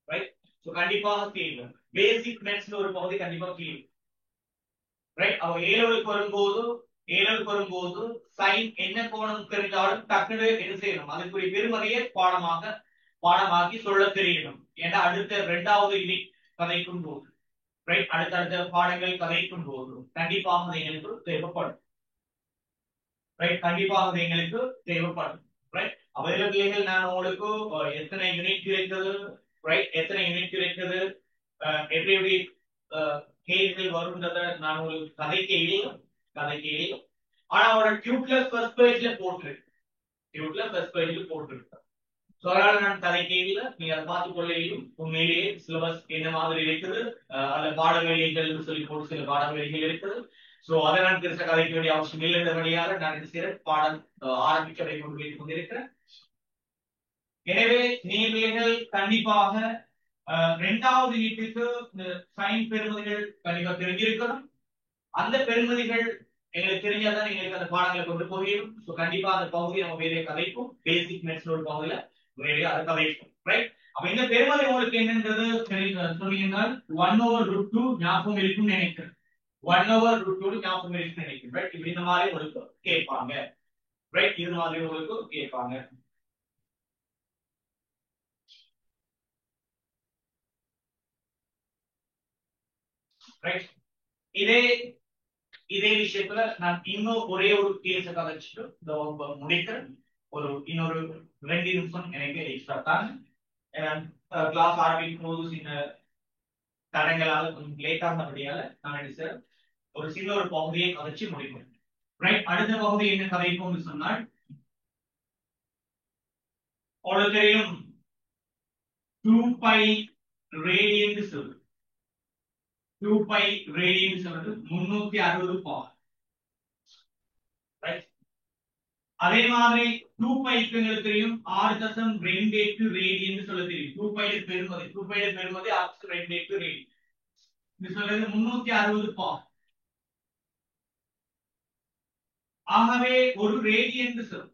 ரைட்? சோ கண்டிப்பாக கேள்வி. பேசிக் மேத்ஸ்ல ஒரு பகுதி கண்டிப்பா கேள்வி, ரைட்? அப்ப ஏ லெவலுக்கு வரும்போது sin என்ன கோணம் தெரிஞ்சாலும் டக்குனு என்ன செய்யணும், அதுக்குரிய பெருமதியை பாடமாக்கி சொல்ல தெரியணும். ஏன்னா அடுத்த 2வது யூனிட் கதைக்கும் போது, ரைட்? அடுத்த பாடங்கள் கதைக்கும் போது கண்டிப்பாக எங்களுக்கு தேவைப்படும், ரைட்? கண்டிப்பாக எங்களுக்கு தேவைப்படும், ரைட்? அவைலபிள் நான் உங்களுக்கு எத்தனை யூனிட் இருக்கிறது, ரைட்? எத்தனை யூனிட் இருக்கிறது, எப்படி கேள்விகள் வரும்ன்றத நான் உங்களுக்கு கதைக்கையில் ஆனா அவரோட டியூட்ல ஃபர்ஸ்ட் பேஜ்ல போட்டிருக்கு. சோ அதனால நான் கதைக்கையில நீங்க அதை பார்த்து கொள்ளையிலும் உண்மையிலேயே சிலபஸ் என்ன மாதிரி இருக்குது, அந்த பாடவேளைகள் சொல்லி போட்டு சில பாடவேளைகள் இருக்குது. சோ அதை நான் பெருசா கதைக்க வேண்டிய அவசியம் இல்லை. இந்த வழியாக நான் சில பாடம் ஆரம்பிக்க கொண்டு வைத்துக் கொண்டிருக்கிறேன். எனவே நீங்கள் கண்டிப்பாக 2வது யூனிட்டுக்கு சைன் பெருமதிகள் கண்டிப்பா தெரிஞ்சிருக்கணும். அந்த பெருமதிகள் எங்களுக்கு தெரிஞ்சாதான் எங்களுக்கு அந்த பாடங்களை கொண்டு போயிடும். சோ கண்டிப்பா அந்த பகுதி நம்ம வேலையை கதைப்போம். பேசிக் மேத்ஸ் ஒரு பகுதியில வேலையை அதை கதைப்போம், ரைட்? அப்ப இந்த பெருமதி உங்களுக்கு என்னன்றது சொன்னீங்கன்னா 1/√2 ஞாபகம் இருக்கும்னு நினைக்கிறேன். 1/√2 ஞாபகம் இருக்குன்னு நினைக்கிறேன், ரைட்? இப்படி இந்த மாதிரி உங்களுக்கு கேட்பாங்க, ரைட்? இது மாதிரி உங்களுக்கு கேட்பாங்க. ரைட்? இதே விஷயத்துல நான் இன்னும் ஒரே ஒரு கேஸ கதைச்சிட்டு இந்த வகுப்பை முடிக்கிறேன். இன்னொரு 2 நிமிஷம் எனக்கு எக்ஸ்ட்ரா தான். கிளாஸ் ஆரம்பிக்கும் போது சின்ன தடங்களால கொஞ்சம் லேட் ஆனபடியால நான் என்ன ஒரு சின்ன ஒரு பகுதியை கதைச்சு முடிப்பேன், ரைட்? அடுத்த பகுதி என்ன கதைப்போம்னு சொன்னால் உங்களுக்கு தெரியும் 2π ரேடியன் சொல்லு. 2π ரேடியன் சொல்றது 360 பார், ரைட்? அதே மாதிரி 2π எங்களுக்கு தெரியும் 6.28 ரேடியன் சொல்ல தெரியும். 2π பெருமதி 6.28 ரேடியன். இது சொல்றது 360 பார். ஆகவே ஒரு ரேடியன் சொல்லும்.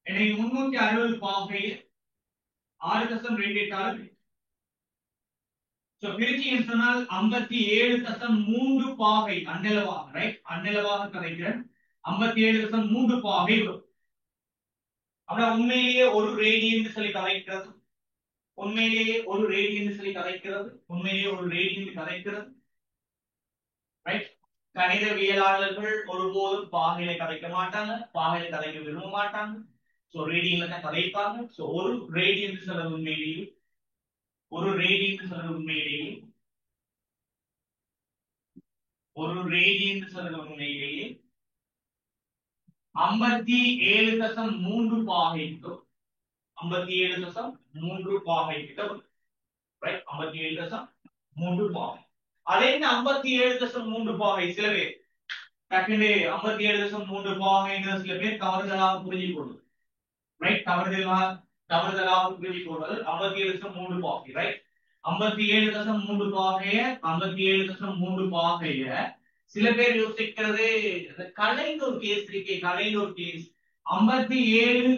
எனவே 360 பாகை 6.28 ஆல் பிரிச்சின்னு சொன்னால் 57.3 பாகை அன்னளவாக, ரைட்? அன்னளவாக கதைக்கிறேன். 57.3 பாகை வரும். அப்படின்னா உண்மையிலேயே ஒரு ரேடியன் சொல்லி கதைக்கிறது, ரைட்? கணிதவியலாளர்கள் ஒருபோதும் பாகையில கதைக்க மாட்டாங்க, பாகையில கதைக்க விரும்ப மாட்டாங்க. சோ ரேடியன்ல தான் கதைப்பாங்க. சோ ஒரு ரேடியன் சொல்றது உண்மையிலேயே 57.3 பாகை கிட்ட, 57.3 பாகை கிட்ட, ரைட்? 57.3 பாகை. அதே 57.3 பாகை சில பேர் டக்குனு 57.3 பாகைங்கிறது சில பேர் தவறுதலாக புரிஞ்சுக்கொள்ளும், ரைட்? தவறுதலாக புரிஞ்சுக்கொள்வது 57.3 பாகை, ரைட்? 57.3 பாகைய 57.3 பாகைய சில பேர் யோசிக்கிறது கலைந்த ஒரு கேஸ் இருக்கே, கலைந்த ஒரு கேஸ் 57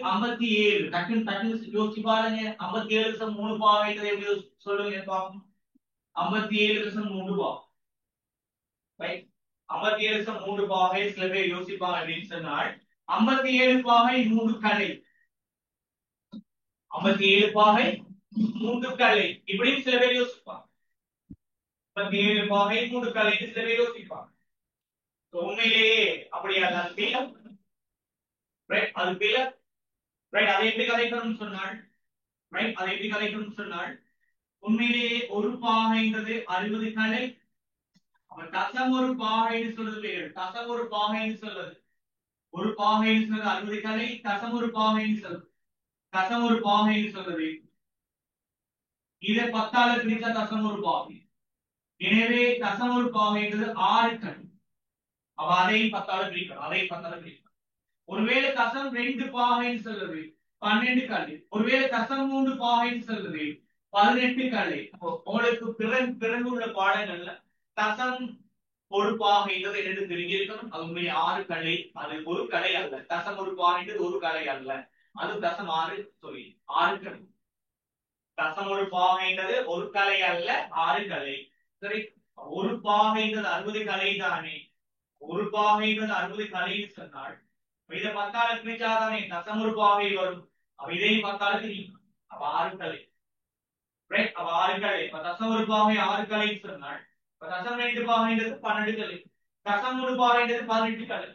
டக்குன்னு டக்குன்னு யோசிச்சு பாருங்க. 57.3 பாகைன்றது எப்படி சொல்லுங்க பாப்போம். 57.3 பாகை, ரைட்? 57.3 பாகை சில பேர் யோசிப்பாங்க அப்படின்னு சொன்னால் 57 பாகை 3 கலை, 57 பாகை 3 கலை இப்படின்னு சில பேர் யோசிப்பாங்க. 57 பாகை 3 கலை சில பேர் யோசிப்பாங்க. உண்மையிலேயே அப்படியா? அது பிழை, ரைட்? அது பிழை, ரைட்? அதை எப்படி கலைக்கணும்னு சொன்னால், ரைட், அதை எப்படி கலைக்கணும்னு சொன்னால் உண்மையிலேயே ஒரு பாகைன்றது 60 கலை. அப்ப தசம் ஒரு பாகைன்னு சொல்றது பேரு, தசம் ஒரு பாகைன்னு சொல்றது, ஒரு பாகைன்னு சொல்றது 60 கலை, தசம் ஒரு பாகைன்னு சொல்றது, தசம் ஒரு பாகைன்னு சொல்றது இதை 10ஆல பிரித்தா தசம் ஒரு பாகை. எனவே தசம் ஒரு பாகைன்றது 6 கலை. அப்ப அதையும் 10ஆல பிரிக்கணும், அதையும் 10ஆல பிரிக்கணும். ஒருவேளை தசம் 2 பாகைன்னு சொல்றது 12 கலை, ஒருவேளை தசம் 3 பாகைன்னு சொல்றது 18 கலை. உங்களுக்கு பிறகு உள்ள பாடங்கள்ல தசம் ஒரு பாகைன்றது என்னது தெரிஞ்சிருக்கணும். அது உண்மையை 6 கலை, அது ஒரு கலை அல்ல. தசம் ஒரு பாகைன்றது ஒரு கலை அல்ல, அது தசம் 6 சொல்லி 6 கலை. தசம் ஒரு பாகைன்றது ஒரு கலை அல்ல, 6 கலை. சரி, ஒரு பாகைன்றது 60 கலை தானே. ஒரு பாகைன்றது 60 கலைன்னு சொன்னால் இதை 10ஆல பிரிச்சாதானே தசம் ஒரு பாகை வரும். அப்ப இதையும் 10ஆல பிரிக்கணும். அப்ப 6 கலை, ரைட்? அப்ப 6 கலை. அப்ப தசம் ஒரு பாகை 6 கலைன்னு சொன்னால் தசம் 2 பாகைன்றது 12 கலை, தசம் 3 பாகைன்றது 18 கலை,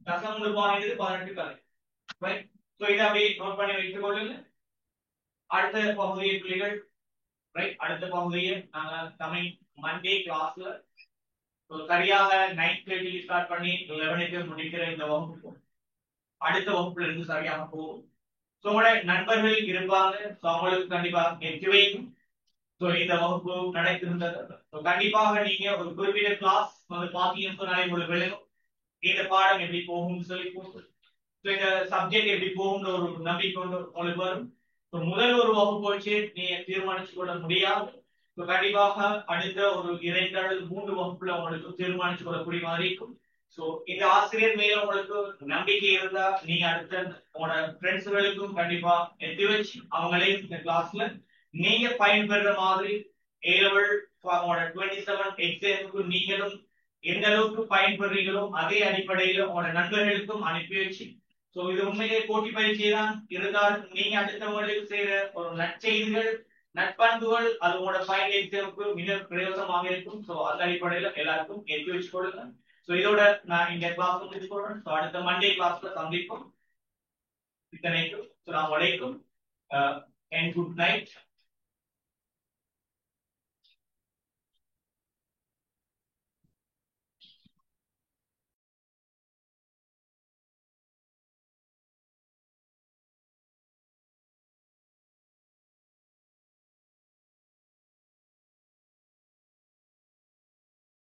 தசம் 3 பாகைன்றது 18 கலை, ரைட்? சோ இதை அப்படியே நோட் பண்ணி வைத்துக் கொள்ளுங்க. அடுத்த பகுதியை பிள்ளைகள், ரைட், அடுத்த பகுதியை நாங்க கமிங் மண்டே கிளாஸ்ல சரியாக 9:30 ஸ்டார்ட் பண்ணி 11க்கு முடிக்கிற இந்த வகுப்பு அடுத்த வகுப்புல இருந்து சரியாக போகும். சோ உங்களோட நண்பர்கள் இருப்பாங்க, சோ அவங்களுக்கு கண்டிப்பா எச்சுவைக்கும். சோ இந்த வகுப்பு நடக்கின்றது. கண்டிப்பாக நீங்க ஒரு குறிப்பிட்ட கிளாஸ் வந்து பாத்தீங்கன்னு சொன்னாலே உங்களுக்கு விளங்கும் இந்த பாடம் எப்படி போகும்னு சொல்லி. இந்த சப்ஜெக்ட் எப்படி போகும்ன்ற ஒரு நம்பிக்கை உங்களுக்கு வரும். முதல் ஒரு வகுப்பு வச்சு நீங்க தீர்மானிச்சு கொள்ள முடியாது. கண்டிப்பாக அடுத்த ஒரு 2 அல்லது 3 வகுப்புல உங்களுக்கு தீர்மானிச்சு கொள்ளக்கூடிய மாதிரி இருக்கும். சோ இந்த ஆசிரியர் மேல உங்களுக்கு நம்பிக்கை இருந்தா நீங்க அடுத்த உங்களோட ஃப்ரெண்ட்ஸ்களுக்கும் கண்டிப்பா எத்தி வச்சு அவங்களையும் இந்த கிளாஸ்ல நீங்க பயன்பெற மாதிரி A-level 27 எக்ஸாமுக்கு நீங்களும் எந்த அளவுக்கு பயன்படுறீங்களோ அதே அடிப்படையில உங்களோட நண்பர்களுக்கும் அனுப்பி வச்சு. சோ இது உண்மையிலே போட்டி பயிற்சி தான் இருந்தாலும் நீங்க அடுத்தவங்களுக்கு செய்யற ஒரு நற்செய்திகள் நட்பண்புகள் அது உங்களோட ஃபைனல் எக்ஸாமுக்கு மிக பிரயோஜனமாக இருக்கும். சோ அந்த அடிப்படையில எல்லாருக்கும் எடுத்து வச்சு கொடுங்க. சோ இதோட நான் இந்த கிளாஸ் முடிச்சு போறேன். சோ அடுத்த மண்டே கிளாஸ்ல சந்திப்போம். இத்தனைக்கும் அஸ்ஸலாமு அலைக்கும் and good night.